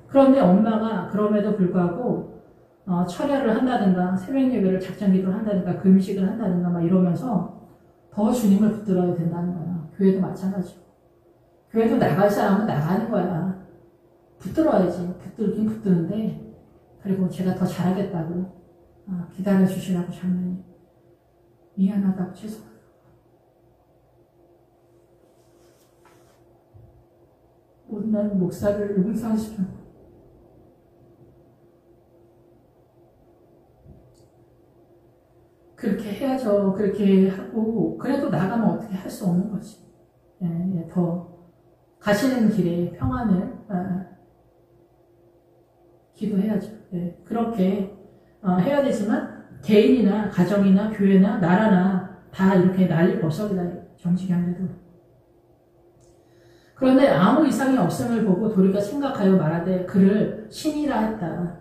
그런데 엄마가 그럼에도 불구하고 철야를 한다든가 새벽 예배를 작정 기도를 한다든가 금식을 한다든가 막 이러면서 더 주님을 붙들어야 된다는 거야. 교회도 마찬가지고. 교회도 나갈 사람은 나가는 거야. 붙들어야지. 붙들긴 붙드는데 그리고 제가 더 잘하겠다고 기다려주시라고 장로님 미안하다고 죄송하다고 못난 목사를 용서하시라고 그렇게 해야죠. 그렇게 하고 그래도 나가면 어떻게 할 수 없는 거지. 더 가시는 길에 평안을 기도해야죠. 그렇게 해야 되지만 개인이나 가정이나 교회나 나라나 다 이렇게 난리 법석이다. 정치 경제도. 그런데 아무 이상이 없음을 보고 도리가 생각하여 말하되 그를 신이라 했다.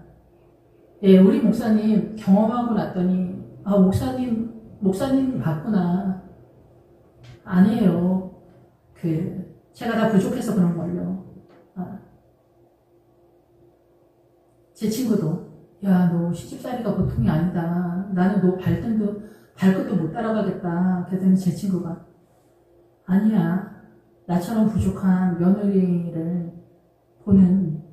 우리 목사님 경험하고 났더니 목사님 맞구나. 아니에요. 제가 다 부족해서 그런 걸요. 제 친구도, 야, 너 시집살이가 보통이 아니다. 나는 너 발끝도 못 따라가겠다. 그랬더니 제 친구가, 아니야. 나처럼 부족한 며느리를 보는,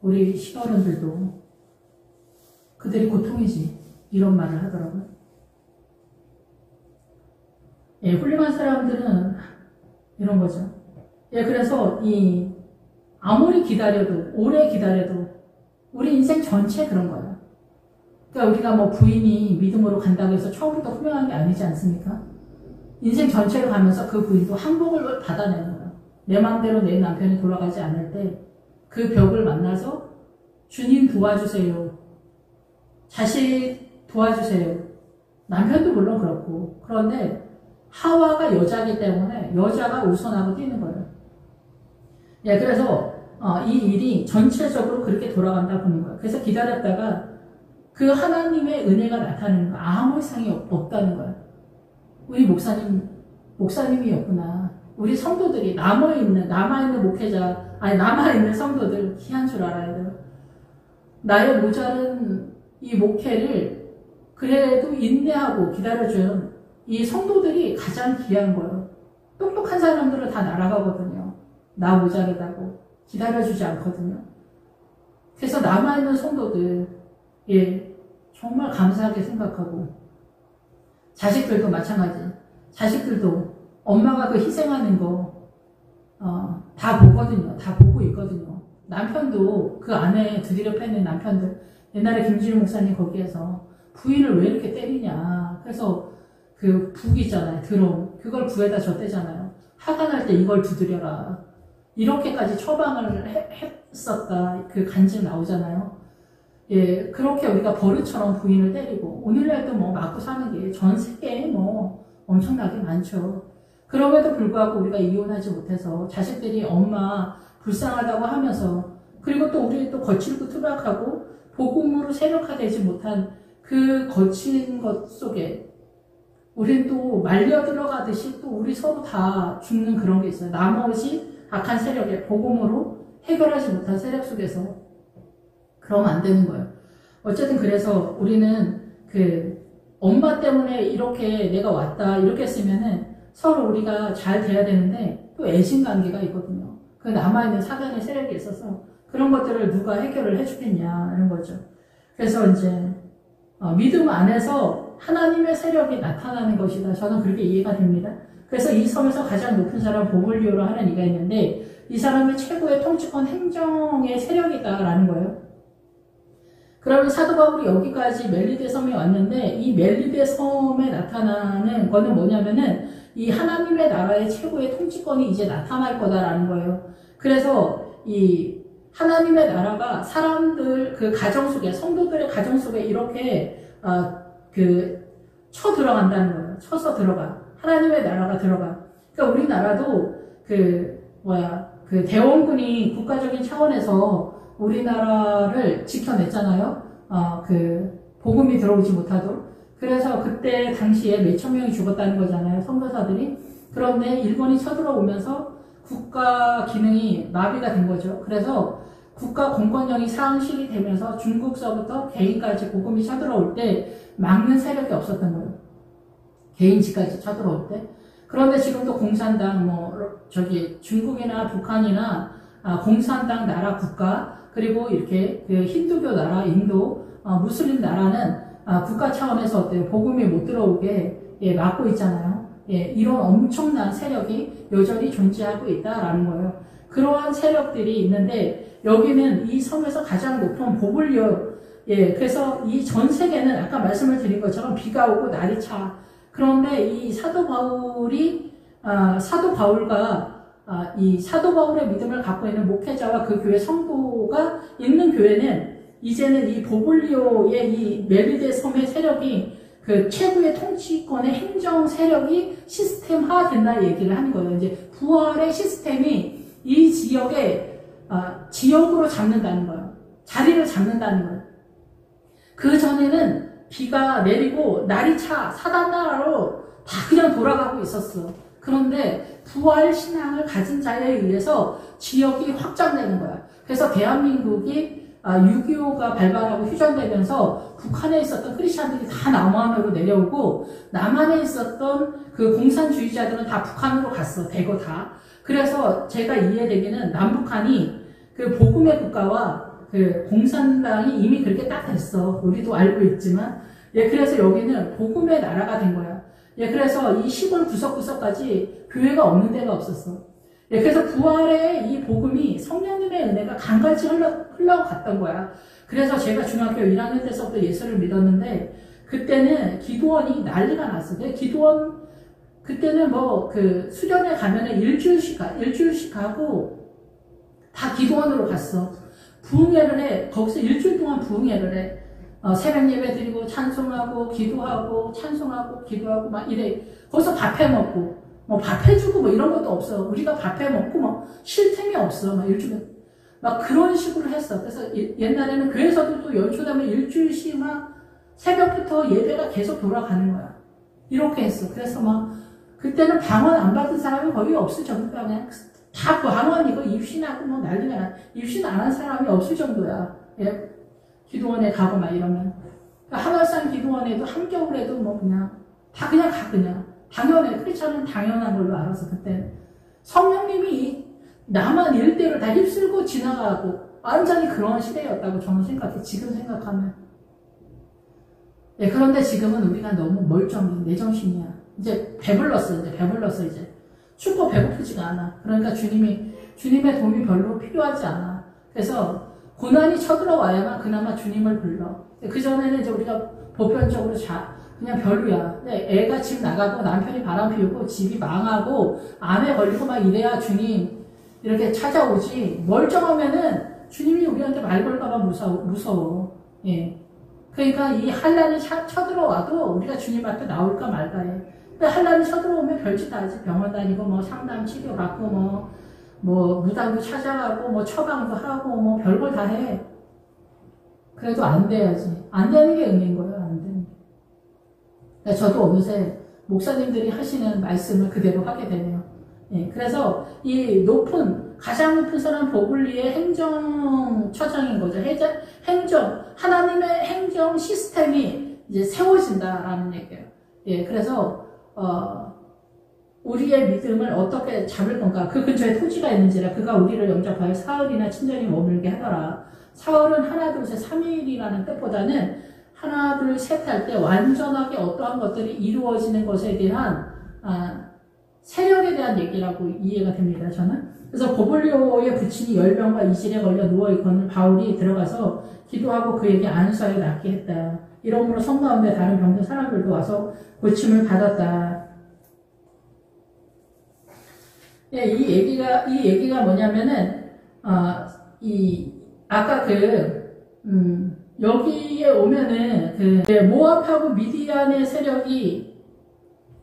우리 시어른들도 그들이 고통이지. 이런 말을 하더라고요. 훌륭한 사람들은 이런 거죠. 그래서 아무리 기다려도, 오래 기다려도 우리 인생 전체 그런 거예요. 그러니까 우리가 뭐 부인이 믿음으로 간다고 해서 처음부터 분명한 게 아니지 않습니까? 인생 전체를 가면서 그 부인도 항복을 받아내는 거예요. 내 마음대로 내 남편이 돌아가지 않을 때 그 벽을 만나서 주님 도와주세요. 자식 도와주세요. 남편도 물론 그렇고. 그런데 하와가 여자이기 때문에 여자가 우선하고 뛰는 거예요. 예, 그래서 이 일이 전체적으로 그렇게 돌아간다 보는 거예요. 그래서 기다렸다가 그 하나님의 은혜가 나타나는 거 아무 이상이 없다는 거예요. 우리 목사님이었구나. 우리 성도들이 남아있는 목회자, 남아있는 성도들 귀한 줄 알아야 돼요. 나의 모자른 이 목회를 그래도 인내하고 기다려준 이 성도들이 가장 귀한 거예요. 똑똑한 사람들은 다 날아가거든요. 나 모자르다고 기다려주지 않거든요. 그래서 남아있는 성도들, 예, 정말 감사하게 생각하고, 자식들도 마찬가지. 자식들도 엄마가 그 희생하는 거, 다 보거든요. 다 보고 있거든요. 남편도 그 아내 두드려 패는 남편들, 옛날에 김지윤 목사님 거기에서 부인을 왜 이렇게 때리냐. 그래서 그 북 있잖아요. 드럼. 그걸 부에다 줬대잖아요. 화가 날 때 이걸 두드려라. 이렇게까지 처방을 했었다. 그 간증 나오잖아요. 예, 그렇게 우리가 버릇처럼 부인을 때리고, 오늘날도 뭐 맞고 사는 게 전 세계에 뭐 엄청나게 많죠. 그럼에도 불구하고 우리가 이혼하지 못해서 자식들이 엄마 불쌍하다고 하면서, 그리고 또 우리 또 거칠고 투박하고 복음으로 세력화되지 못한 그 거친 것 속에 우리는 또 말려 들어가듯이 또 우리 서로 다 죽는 그런 게 있어요. 나머지 악한 세력에 복음으로 해결하지 못한 세력 속에서 그러면 안 되는 거예요. 어쨌든 그래서 우리는 그 엄마 때문에 이렇게 내가 왔다 이렇게 했으면은 서로 우리가 잘 돼야 되는데 또 애신관계가 있거든요. 그 남아있는 사단의 세력이 있어서 그런 것들을 누가 해결을 해주겠냐 이런 거죠. 그래서 이제 믿음 안에서 하나님의 세력이 나타나는 것이다. 저는 그렇게 이해가 됩니다. 그래서 이 섬에서 가장 높은 사람 보물리오로 하는 이가 있는데 이 사람은 최고의 통치권 행정의 세력이다라는 거예요. 그러면 사도 바울이 여기까지 멜리데 섬에 왔는데 이 멜리데 섬에 나타나는 거는 뭐냐면은 이 하나님의 나라의 최고의 통치권이 이제 나타날 거다라는 거예요. 그래서 이 하나님의 나라가 사람들 그 가정 속에 성도들의 가정 속에 이렇게 쳐 들어간다는 거예요. 쳐서 들어가. 하나님의 나라가 들어가. 그러니까 우리나라도 그 대원군이 국가적인 차원에서 우리나라를 지켜냈잖아요. 복음이 들어오지 못하도록. 그래서 그때 당시에 몇천 명이 죽었다는 거잖아요. 선교사들이. 그런데 일본이 쳐들어오면서 국가 기능이 마비가 된 거죠. 그래서 국가 공권력이 상실이 되면서 중국서부터 개인까지 복음이 쳐들어올 때 막는 세력이 없었던 거예요. 개인지까지 쳐들어올 때. 그런데 지금도 공산당, 중국이나 북한이나 공산당 나라 국가, 그리고 이렇게 그 힌두교 나라, 인도, 무슬림 나라는 국가 차원에서 어때요? 복음이 못 들어오게 막고 있잖아요. 이런 엄청난 세력이 여전히 존재하고 있다라는 거예요. 그러한 세력들이 있는데 여기는 이 섬에서 가장 높은 보불리오, 그래서 이 전 세계는 아까 말씀을 드린 것처럼 비가 오고 날이 차. 그런데 이 사도 바울과 이 사도 바울의 믿음을 갖고 있는 목회자와 그 교회 성도가 있는 교회는 이제는 이 보불리오의 이 멜리데 섬의 세력이 그 최고의 통치권의 행정 세력이 시스템화 된다 얘기를 하는 거예요. 이제 부활의 시스템이 이 지역에 지역으로 잡는다는 거예요. 자리를 잡는다는 거예요. 그 전에는 비가 내리고 날이 차 사단 나라로 다 그냥 돌아가고 있었어. 그런데 부활 신앙을 가진 자에 의해서 지역이 확장되는 거야. 그래서 대한민국이 6.25가 발발하고 휴전되면서 북한에 있었던 크리스찬들이 다 남한으로 내려오고 남한에 있었던 그 공산주의자들은 다 북한으로 갔어. 대거 다. 그래서 제가 이해되기는 남북한이 그 복음의 국가와 그 공산당이 이미 그렇게 딱 됐어. 우리도 알고 있지만. 그래서 여기는 복음의 나라가 된 거야. 그래서 이 시골 구석구석까지 교회가 없는 데가 없었어. 그래서 부활의 이 복음이 성령님의 은혜가 강같이 흘러갔던 거야. 그래서 제가 중학교 1학년 때서부터 예수를 믿었는데 그때는 기도원이 난리가 났어요. 기도원 그때는 뭐 그 수련회 가면은 일주일씩 가고 다 기도원으로 갔어. 부흥회를 해. 거기서 일주일 동안 부흥회를 해. 새벽 예배 드리고 찬송하고 기도하고 찬송하고 기도하고 막 이래. 거기서 밥 해 먹고 뭐 밥 해주고 뭐 이런 것도 없어. 우리가 밥 해 먹고 뭐 쉴 틈이 없어. 막 일주일 막 그런 식으로 했어. 그래서 옛날에는 교회에서도 또 연초되면 일주일씩 막 새벽부터 예배가 계속 돌아가는 거야. 이렇게 했어. 그래서 막 그때는 방언 안 받은 사람이 거의 없을 정도야. 그냥 다 방언이고 입신하고 뭐 난리가 나. 입신 안 한 사람이 없을 정도야. 예. 기도원에 가고 막 이러면. 하늘산 기도원에도 한겨울에도 뭐 그냥 다 그냥 가 그냥. 당연해. 크리스천은 당연한 걸로 알아서 그때 성령님이 나만 일대를 다 휩쓸고 지나가고 완전히 그런 시대였다고 저는 생각해. 지금 생각하면. 예, 그런데 지금은 우리가 너무 멀쩡해. 내 정신이야. 이제 배불렀어. 이제. 춥고 배고프지가 않아. 그러니까 주님의 도움이 별로 필요하지 않아. 그래서 고난이 쳐들어와야만 그나마 주님을 불러. 그전에는 이제 우리가 보편적으로 그냥 별로야. 근데 애가 집 나가고 남편이 바람 피우고 집이 망하고 암에 걸리고 막 이래야 주님 이렇게 찾아오지. 멀쩡하면은 주님이 우리한테 말 걸까봐 무서워. 예. 그러니까 이 환란이 쳐들어와도 우리가 주님 앞에 나올까 말까 해. 근데 환란이 쳐들어오면 별짓 다 하지. 병원 다니고 뭐 상담 치료 받고 뭐 무당도 찾아가고 뭐 처방도 하고 뭐 별걸 다 해. 그래도 안 돼야지. 안 되는 게 은혜인 거예요. 안 되는 게. 그러니까 저도 어느새 목사님들이 하시는 말씀을 그대로 하게 되네요. 예, 그래서 이 가장 높은 사람 보블리의 행정처장인 거죠. 하나님의 행정 시스템이 이제 세워진다라는 얘기예요. 예, 그래서 우리의 믿음을 어떻게 잡을 건가? 그 근처에 토지가 있는지라 그가 우리를 영접하여 사흘이나 친절히 머물게 하더라. 사흘은 하나, 둘, 셋, 3일이라는 뜻보다는 하나, 둘, 셋 할 때 완전하게 어떠한 것들이 이루어지는 것에 대한 세력에 대한 얘기라고 이해가 됩니다. 저는. 그래서 고블리오의 부친이 열병과 이질에 걸려 누워있거늘 바울이 들어가서 기도하고 그에게 안수하여 낫게 했다. 이러므로 성 가운데 다른 병든 사람들도 와서 고침을 받았다. 예, 이 얘기가 뭐냐면은 아까 여기에 오면은 모압하고 미디안의 세력이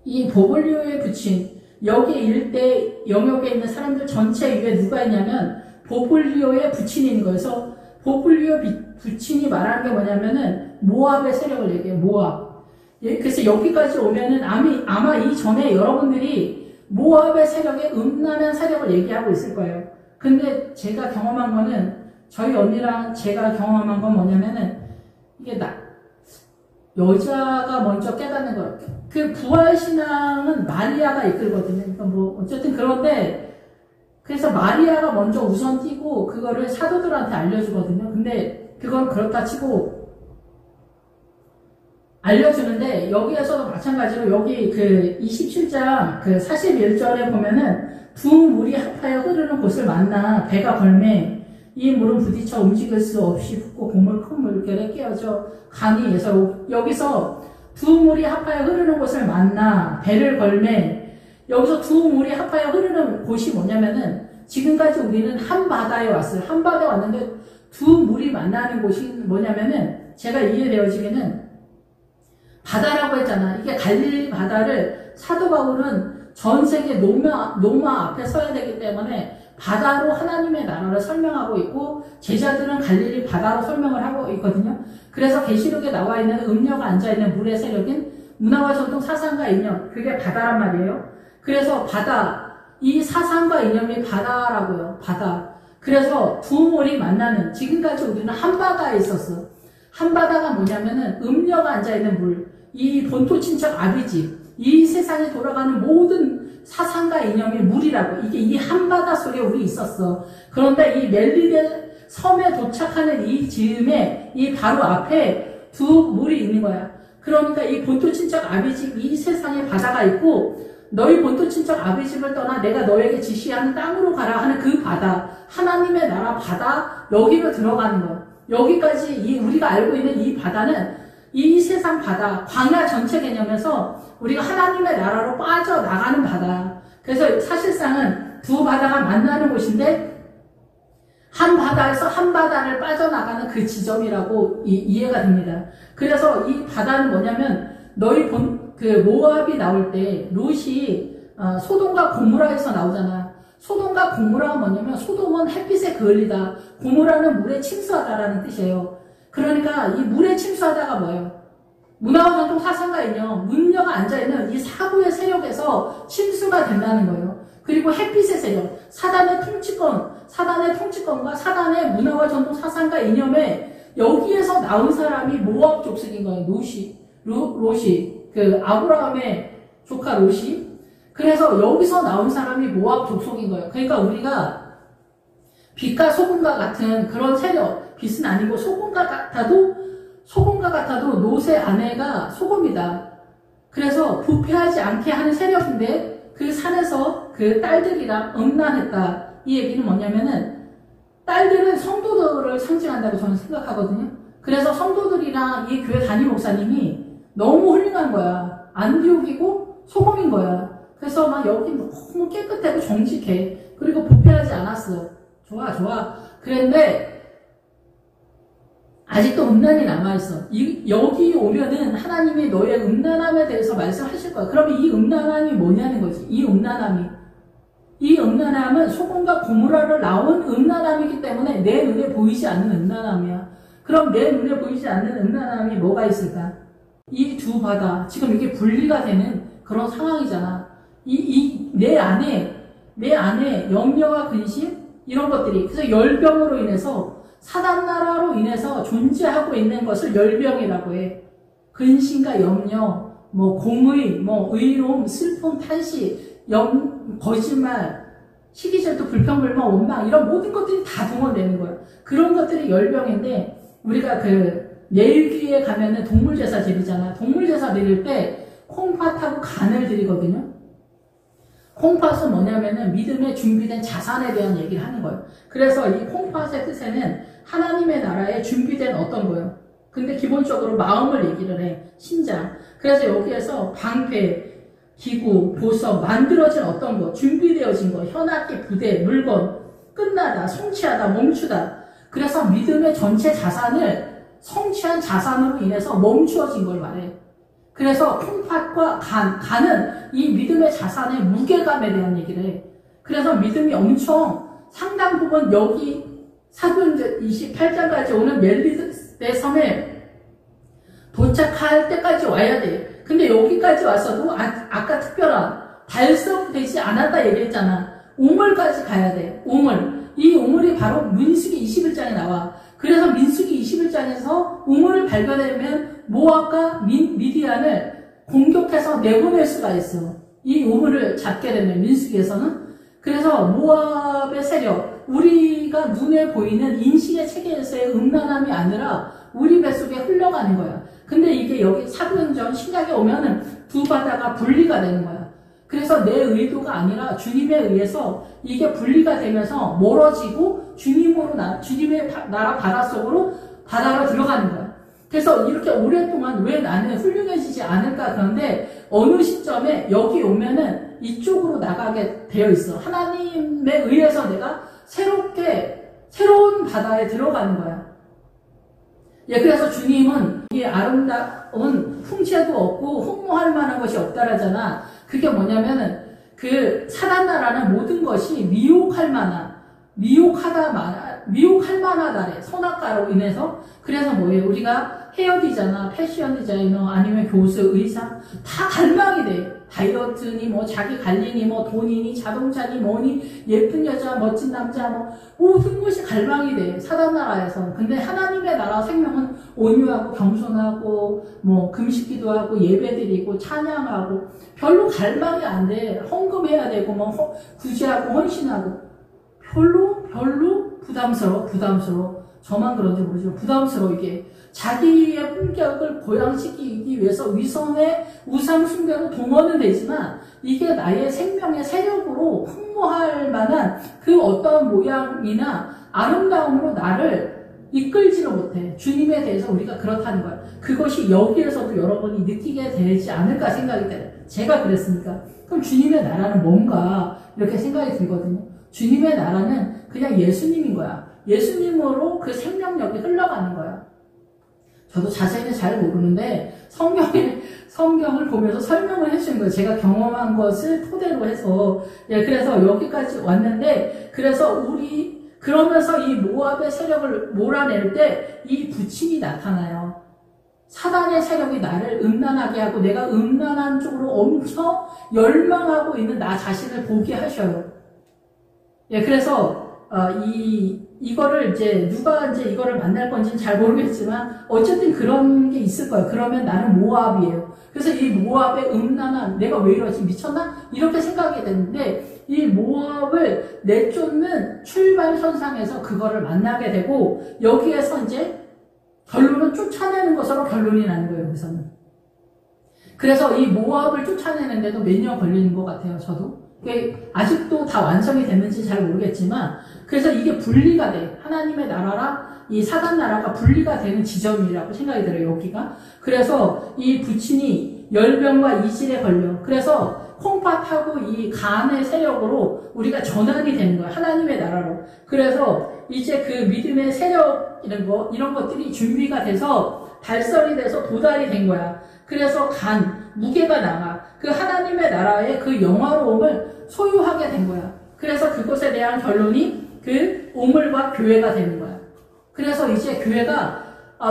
이 보블리오에 붙인 여기 일대 영역에 있는 사람들 전체 위에 누가 있냐면 보블리오의 부친이 있는 거예요. 그래서 보블리오 부친이 말하는 게 뭐냐면은 모압의 세력을 얘기해요. 모압. 예, 그래서 여기까지 오면은 아마 이전에 여러분들이 모압의 세력의 음란한 세력을 얘기하고 있을 거예요. 근데 제가 경험한 거는 저희 언니랑 제가 경험한 건 뭐냐면은 이게 여자가 먼저 깨닫는 거예요. 그 부활신앙은 마리아가 이끌거든요. 그러니까 뭐 어쨌든 그런데 그래서 마리아가 먼저 우선 띄고 그거를 사도들한테 알려주거든요. 근데 그건 그렇다 치고 알려주는데 여기에서도 마찬가지로 여기 그 27장 그 41절에 보면은 두 물이 합하여 흐르는 곳을 만나 배가 걸매 이 물은 부딪혀 움직일 수 없이 붓고 곡물 큰 물결에 끼어져 가니 여기서 두 물이 합하여 흐르는 곳을 만나 배를 걸매 여기서 두 물이 합하여 흐르는 곳이 뭐냐면은 지금까지 우리는 한 바다에 왔어요. 한 바다에 왔는데 두 물이 만나는 곳이 뭐냐면은 제가 이해되어지기는 바다라고 했잖아. 이게 갈릴리 바다를 사도 바울은 전 세계 노마 앞에 서야 되기 때문에 바다로 하나님의 나라를 설명하고 있고 제자들은 갈릴리 바다로 설명을 하고 있거든요. 그래서 계시록에 나와 있는 음녀가 앉아있는 물의 세력인 문화와 전통 사상과 이념 그게 바다란 말이에요. 그래서 바다 이 사상과 이념이 바다라고요. 바다. 그래서 두 물이 만나는 지금까지 우리는 한 바다에 있었어. 한 바다가 뭐냐면은 음녀가 앉아있는 물 이 본토 친척 아비집 이 세상에 돌아가는 모든 사상과 이념이 물이라고 이게 이 한바다 속에 우리 있었어. 그런데 이 멜리데 섬에 도착하는 이 즈음에 이 바로 앞에 두 물이 있는 거야. 그러니까 이 본토 친척 아비집 이 세상에 바다가 있고 너희 본토 친척 아비집을 떠나 내가 너에게 지시하는 땅으로 가라 하는 그 바다 하나님의 나라 바다 여기로 들어가는 거야. 여기까지 우리가 알고 있는 이 바다는 이 세상 바다, 광야 전체 개념에서 우리가 하나님의 나라로 빠져나가는 바다. 그래서 사실상은 두 바다가 만나는 곳인데 한 바다에서 한 바다를 빠져나가는 그 지점이라고 이해가 됩니다. 그래서 이 바다는 뭐냐면 너희 그 모압이 나올 때 롯이 소돔과 고모라에서 나오잖아. 소돔과 고모라가 뭐냐면 소돔은 햇빛에 그을리다, 고모라는 물에 침수하다라는 뜻이에요. 그러니까 이 물에 침수하다가 뭐예요? 문화와 전통 사상가 이념, 문녀가 앉아있는 이 사고의 세력에서 침수가 된다는 거예요. 그리고 햇빛의 세력, 사단의 통치권과 사단의 문화와 전통 사상가 이념에 여기에서 나온 사람이 모압 족속인 거예요. 롯이 그 아브라함의 조카 롯이. 그래서 여기서 나온 사람이 모압 족속인 거예요. 그러니까 우리가 빛과 소금과 같은 그런 세력, 빛은 아니고 소금과 같아도 롯의 아내가 소금이다. 그래서 부패하지 않게 하는 세력인데 그 산에서 그 딸들이랑 음란했다. 이 얘기는 뭐냐면은 딸들은 성도들을 상징한다고 저는 생각하거든요. 그래서 성도들이랑 이 교회 담임 목사님이 너무 훌륭한 거야. 안디옥이고 소금인 거야. 그래서 막 여기 너무 깨끗하고 정직해. 그리고 부패하지 않았어. 좋아. 그런데 아직도 음란이 남아있어. 여기 오면은 하나님이 너의 음란함에 대해서 말씀하실 거야. 그러면 이 음란함이 뭐냐는 거지. 이 음란함은 소돔과 고모라를 나온 음란함이기 때문에 내 눈에 보이지 않는 음란함이야. 그럼 내 눈에 보이지 않는 음란함이 뭐가 있을까? 이 두 바다, 지금 이게 분리가 되는 그런 상황이잖아. 내 안에 염려와 근심, 이런 것들이. 그래서 열병으로 인해서, 사단나라로 인해서 존재하고 있는 것을 열병이라고 해. 근심과 염려, 공의, 의로움, 슬픔, 탄식, 거짓말, 시기질투, 불평불만, 원망, 이런 모든 것들이 다 동원되는 거야. 그런 것들이 열병인데, 우리가 내일기에 가면은 동물제사 드리잖아. 동물제사 드릴 때 콩팥하고 간을 드리거든요. 콩팥은 뭐냐면은 믿음에 준비된 자산에 대한 얘기를 하는 거예요. 그래서 이 콩팥의 뜻에는 하나님의 나라에 준비된 어떤 거예요. 근데 기본적으로 마음을 얘기를 해. 심장. 그래서 여기에서 방패, 기구, 보석, 만들어진 어떤 거, 준비되어진 거, 현악기, 부대, 물건, 끝나다, 성취하다, 멈추다. 그래서 믿음의 전체 자산을 성취한 자산으로 인해서 멈추어진 걸 말해. 그래서 콩팥과 간은 이 믿음의 자산의 무게감에 대한 얘기를 해. 그래서 믿음이 엄청 상당 부분 여기 사도행전 28장까지 오는 멜리데 섬에 도착할 때까지 와야 돼. 근데 여기까지 왔어도 아까 특별한 달성되지 않았다 얘기했잖아. 우물까지 가야 돼. 우물. 이 우물이 바로 민수기 21장에 나와. 그래서 민수기 21장에서 우물을 발견하면 모압과 미디안을 공격해서 내보낼 수가 있어. 이 우물을 잡게 되면 민수기에서는. 그래서 모압의 세력, 우리가 눈에 보이는 인식의 체계에서의 음란함이 아니라 우리 뱃속에 흘러가는 거야. 근데 이게 여기 사도행전 신약에 오면은 두 바다가 분리가 되는 거야. 그래서 내 의도가 아니라 주님에 의해서 이게 분리가 되면서 멀어지고 주님의 나라 바다로 들어가는 거야. 그래서 이렇게 오랫동안 왜 나는 훌륭해지지 않을까? 그런데 어느 시점에 여기 오면은 이쪽으로 나가게 되어 있어. 하나님에 의해서 내가 새로운 바다에 들어가는 거야. 그래서 주님은 이 아름다운 풍채도 없고 흠모할 만한 것이 없다라잖아. 그게 뭐냐면은 그 사단나라는 모든 것이 미혹할 만하다래. 선악과로 인해서. 그래서 뭐예요? 우리가 헤어디잖아, 패션 디자이너, 아니면 교수, 의사, 다 갈망이 돼. 다이어트니, 자기 관리니, 돈이니, 자동차니, 뭐니, 예쁜 여자, 멋진 남자, 모든 것이 갈망이 돼. 사단나라에서. 근데 하나님의 나라 생명은 온유하고 겸손하고, 금식기도 하고, 예배드리고, 찬양하고, 별로 갈망이 안 돼. 헌금해야 되고, 구제하고, 헌신하고. 별로 부담스러워. 저만 그런지 모르지만 부담스러워. 이게 자기의 품격을 보양시키기 위해서 위성의 우상 숭배로 동원은 되지만 이게 나의 생명의 세력으로 흠모할 만한 그 어떤 모양이나 아름다움으로 나를 이끌지를 못해. 주님에 대해서 우리가 그렇다는 거야. 그것이 여기에서도 여러분이 느끼게 되지 않을까 생각이 돼요. 제가 그랬으니까. 그럼 주님의 나라는 뭔가 이렇게 생각이 들거든요. 주님의 나라는 그냥 예수님인 거야. 예수님으로 그 생명력이 흘러가는 거야. 저도 자세히는 잘 모르는데 성경을 보면서 설명을 해주는 거예요. 제가 경험한 것을 토대로 해서. 예, 그래서 여기까지 왔는데, 그러면서 이 모압의 세력을 몰아낼 때 이 부친이 나타나요. 사단의 세력이 나를 음란하게 하고 내가 음란한 쪽으로 엄청 열망하고 있는 나 자신을 보게 하셔요. 예, 그래서 이거를 이제 누가 이제 이거를 만날 건지는 잘 모르겠지만 어쨌든 그런 게 있을 거예요. 그러면 나는 모압이에요. 그래서 이 모압의 음란한 내가 왜 이러지 미쳤나 이렇게 생각이 되는데 이 모압을 내쫓는 출발선상에서 그거를 만나게 되고 여기에서 이제 결론은 쫓아내는 것으로 결론이 나는 거예요. 여기서는. 그래서 이 모압을 쫓아내는데도 몇 년 걸리는 것 같아요. 저도. 아직도 다 완성이 됐는지 잘 모르겠지만 그래서 이게 분리가 돼. 하나님의 나라랑 이 사단 나라가 분리가 되는 지점이라고 생각이 들어요. 여기가. 그래서 이 부친이 열병과 이질에 걸려. 그래서 콩팥하고 이 간의 세력으로 우리가 전환이 되는 거야. 하나님의 나라로. 그래서 이제 그 믿음의 세력 이런 것들이 준비가 돼서 발설이 돼서 도달이 된 거야. 그래서 무게가 나가. 그 하나님의 나라의 그 영화로움을 소유하게 된 거야. 그래서 그것에 대한 결론이 그 오물과 교회가 되는 거야. 그래서 이제 교회가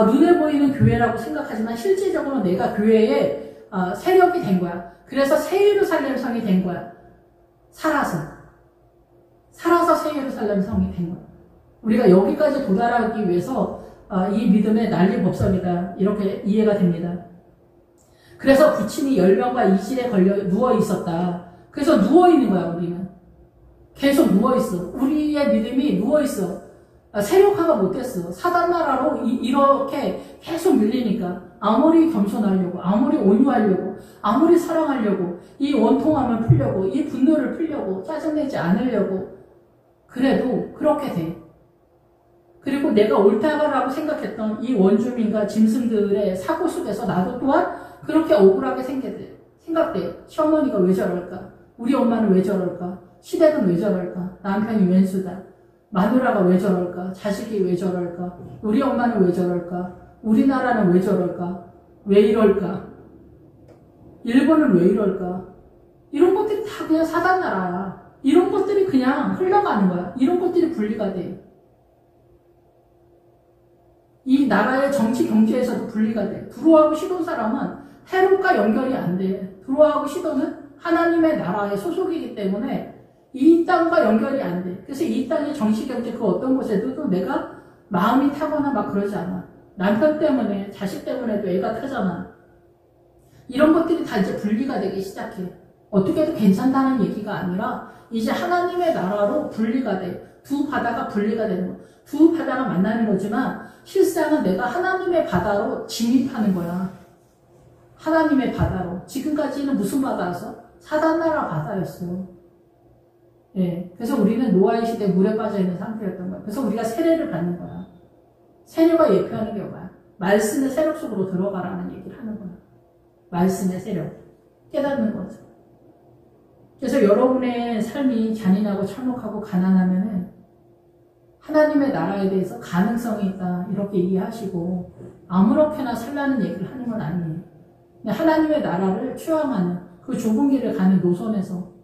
눈에 보이는 교회라고 생각하지만 실질적으로 내가 교회의 세력이 된 거야. 그래서 새 예루살렘 성이 된 거야. 살아서 새 예루살렘 성이 된 거야. 우리가 여기까지 도달하기 위해서 이 믿음의 난리법석이다. 이렇게 이해가 됩니다. 그래서 부친이 열병과 이질에 걸려 누워 있었다. 그래서 누워 있는 거야. 우리는 계속 누워 있어. 우리의 믿음이 누워 있어. 세력화가 못됐어. 사단 나라로 이렇게 계속 밀리니까 아무리 겸손하려고, 아무리 온유하려고, 아무리 사랑하려고, 이 원통함을 풀려고, 이 분노를 풀려고, 짜증내지 않으려고 그래도 그렇게 돼. 그리고 내가 옳다라고 생각했던 이 원주민과 짐승들의 사고 속에서 나도 또한 그렇게 억울하게 생각돼요. 시어머니가 왜 저럴까? 우리 엄마는 왜 저럴까? 시댁은 왜 저럴까? 남편이 왼수다. 마누라가 왜 저럴까? 자식이 왜 저럴까? 우리 엄마는 왜 저럴까? 우리나라는 왜 저럴까? 왜 이럴까? 일본은 왜 이럴까? 이런 것들이 다 그냥 사단 나라야. 이런 것들이 그냥 흘러가는 거야. 이런 것들이 분리가 돼. 이 나라의 정치 경제에서도 분리가 돼. 두로하고 시돈 사람은 헤롯과 연결이 안 돼. 두로하고 시돈은 하나님의 나라의 소속이기 때문에 이 땅과 연결이 안 돼. 그래서 이 땅의 정치 경제 그 어떤 곳에도 내가 마음이 타거나 막 그러지 않아. 남편 때문에 자식 때문에도 애가 타잖아. 이런 것들이 다 이제 분리가 되기 시작해. 어떻게 해도 괜찮다는 얘기가 아니라 이제 하나님의 나라로 분리가 돼. 두 바다가 분리가 되는 거야. 두 바다가 만나는 거지만 실상은 내가 하나님의 바다로 진입하는 거야. 하나님의 바다로. 지금까지는 무슨 바다였어? 사단 나라 바다였어. 예. 그래서 우리는 노아의 시대 물에 빠져 있는 상태였던 거야. 그래서 우리가 세례를 받는 거야. 세례가 예표하는 게 뭐야? 말씀의 세력 속으로 들어가라는 얘기를 하는 거야. 말씀의 세력. 깨닫는 거죠. 그래서 여러분의 삶이 잔인하고 참혹하고 가난하면은 하나님의 나라에 대해서 가능성이 있다. 이렇게 이해하시고 아무렇게나 살라는 얘기를 하는 건 아니에요. 하나님의 나라를 추앙하는 그 좁은 길을 가는 노선에서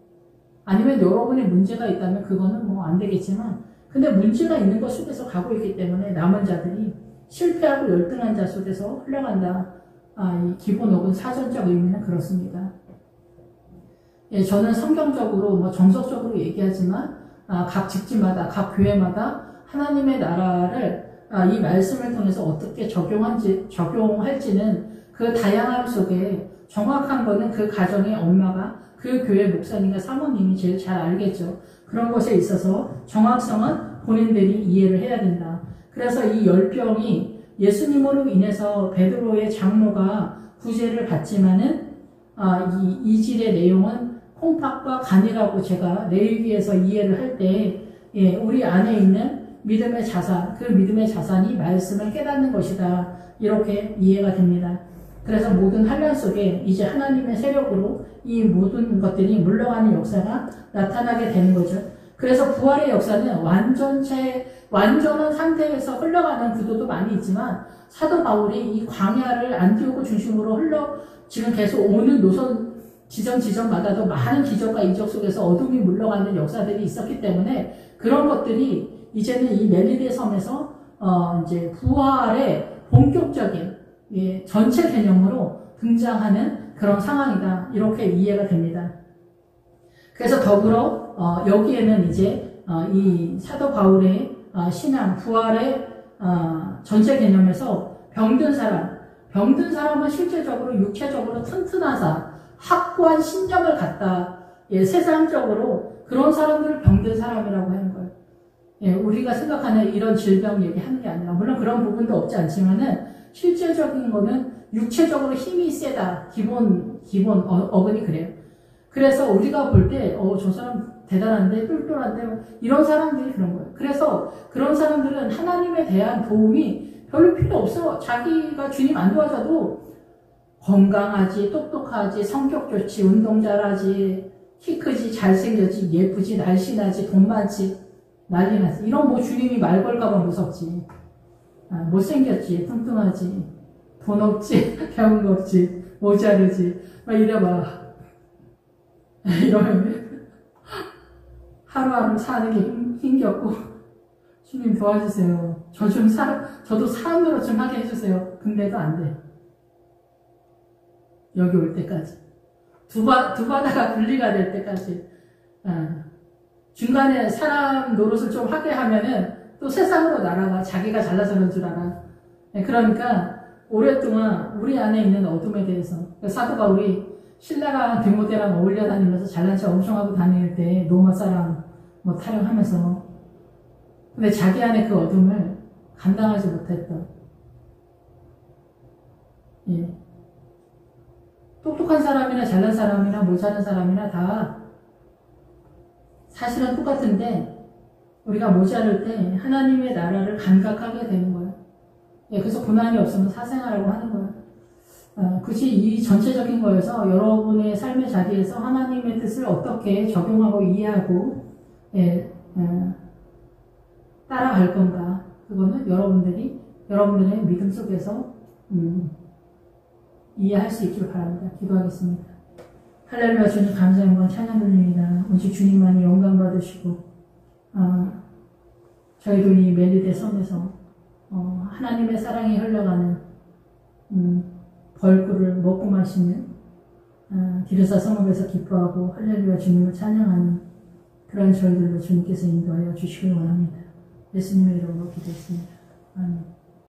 아니면 여러분의 문제가 있다면 그거는 뭐 안 되겠지만 근데 문제가 있는 것 속에서 가고 있기 때문에 남은 자들이 실패하고 열등한 자 속에서 흘러간다. 이 기본 혹은 사전적 의미는 그렇습니다. 예, 저는 성경적으로 뭐 정석적으로 얘기하지만 각 집집마다 각 교회마다 하나님의 나라를 이 말씀을 통해서 어떻게 적용할지는 그 다양함 속에 정확한 거는 그 가정의 엄마가 그 교회 목사님과 사모님이 제일 잘 알겠죠. 그런 것에 있어서 정확성은 본인들이 이해를 해야 된다. 그래서 이 열병이 예수님으로 인해서 베드로의 장로가 구제를 받지만은 이 이질의 내용은 콩팥과 간이라고 제가 레위기에서 이해를 할 때 우리 안에 있는 믿음의 자산, 그 믿음의 자산이 말씀을 깨닫는 것이다. 이렇게 이해가 됩니다. 그래서 모든 환란 속에 이제 하나님의 세력으로 이 모든 것들이 물러가는 역사가 나타나게 되는 거죠. 그래서 부활의 역사는 완전한 상태에서 흘러가는 구도도 많이 있지만 사도 바울이 이 광야를 안디오고 중심으로 지금 계속 오는 노선 지점마다도 많은 기적과 이적 속에서 어둠이 물러가는 역사들이 있었기 때문에 그런 것들이 이제는 이 멜리데 섬에서 이제 부활의 본격적인 전체 개념으로 등장하는 그런 상황이다. 이렇게 이해가 됩니다. 그래서 더불어 여기에는 이제 이 사도 바울의 신앙, 부활의 전체 개념에서 병든 사람은 실제적으로 육체적으로 튼튼하사 확고한 신념을 갖다 세상적으로 그런 사람들을 병든 사람이라고 하는 거예요. 우리가 생각하는 이런 질병 얘기하는 게 아니라 물론 그런 부분도 없지 않지만은 실제적인 거는 육체적으로 힘이 세다. 기본 어근이 그래요. 그래서 우리가 볼 때 저 사람 대단한데 똘똘한데 이런 사람들이 그런 거예요. 그래서 그런 사람들은 하나님에 대한 도움이 별로 필요 없어. 자기가 주님 안 도와줘도 건강하지, 똑똑하지, 성격 좋지, 운동 잘하지, 키 크지, 잘생겼지, 예쁘지, 날씬하지, 돈 많지, 난리 나지. 이런 뭐 주님이 말 걸까봐 무섭지. 못생겼지, 뚱뚱하지, 돈 없지, 배운 거 없지, 모자르지, 막 이래봐. 이러면 하루하루 사는 게 힘겹고 주님 도와주세요. 저도 사람으로 좀 하게 해주세요. 근데도 안 돼. 여기 올 때까지. 두 바다가 분리가 될 때까지. 중간에 사람 노릇을 좀 하게 하면은 또 세상으로 날아가. 자기가 잘나서 그런 줄 알아. 그러니까 오랫동안 우리 안에 있는 어둠에 대해서 사도 바울이 신라랑 디모데랑 어울려 다니면서 잘난 척 엄청 하고 다닐 때 로마 사람 뭐 타령하면서 근데 자기 안에 그 어둠을 감당하지 못했던 똑똑한 사람이나 잘난 사람이나 모자란 사람이나 다 사실은 똑같은데 우리가 모자랄 때 하나님의 나라를 감각하게 되는 거예요. 그래서 고난이 없으면 사생하라고 하는 거예요. 굳이 이 전체적인 거에서 여러분의 삶의 자리에서 하나님의 뜻을 어떻게 적용하고 이해하고 따라갈 건가 그거는 여러분들의 믿음 속에서 이해할 수 있길 바랍니다. 기도하겠습니다. 할렐루야. 주님 감사합니다. 찬양 드립니다. 오직 주님만이 영광 받으시고 저희도 이 멜리데 섬에서 하나님의 사랑이 흘러가는 벌꿀을 먹고 마시는 기르사 성읍에서 기뻐하고 할렐루야 주님을 찬양하는 그런 저희들로 주님께서 인도하여 주시길 원합니다. 예수님의 이름으로 기도했습니다. 아멘.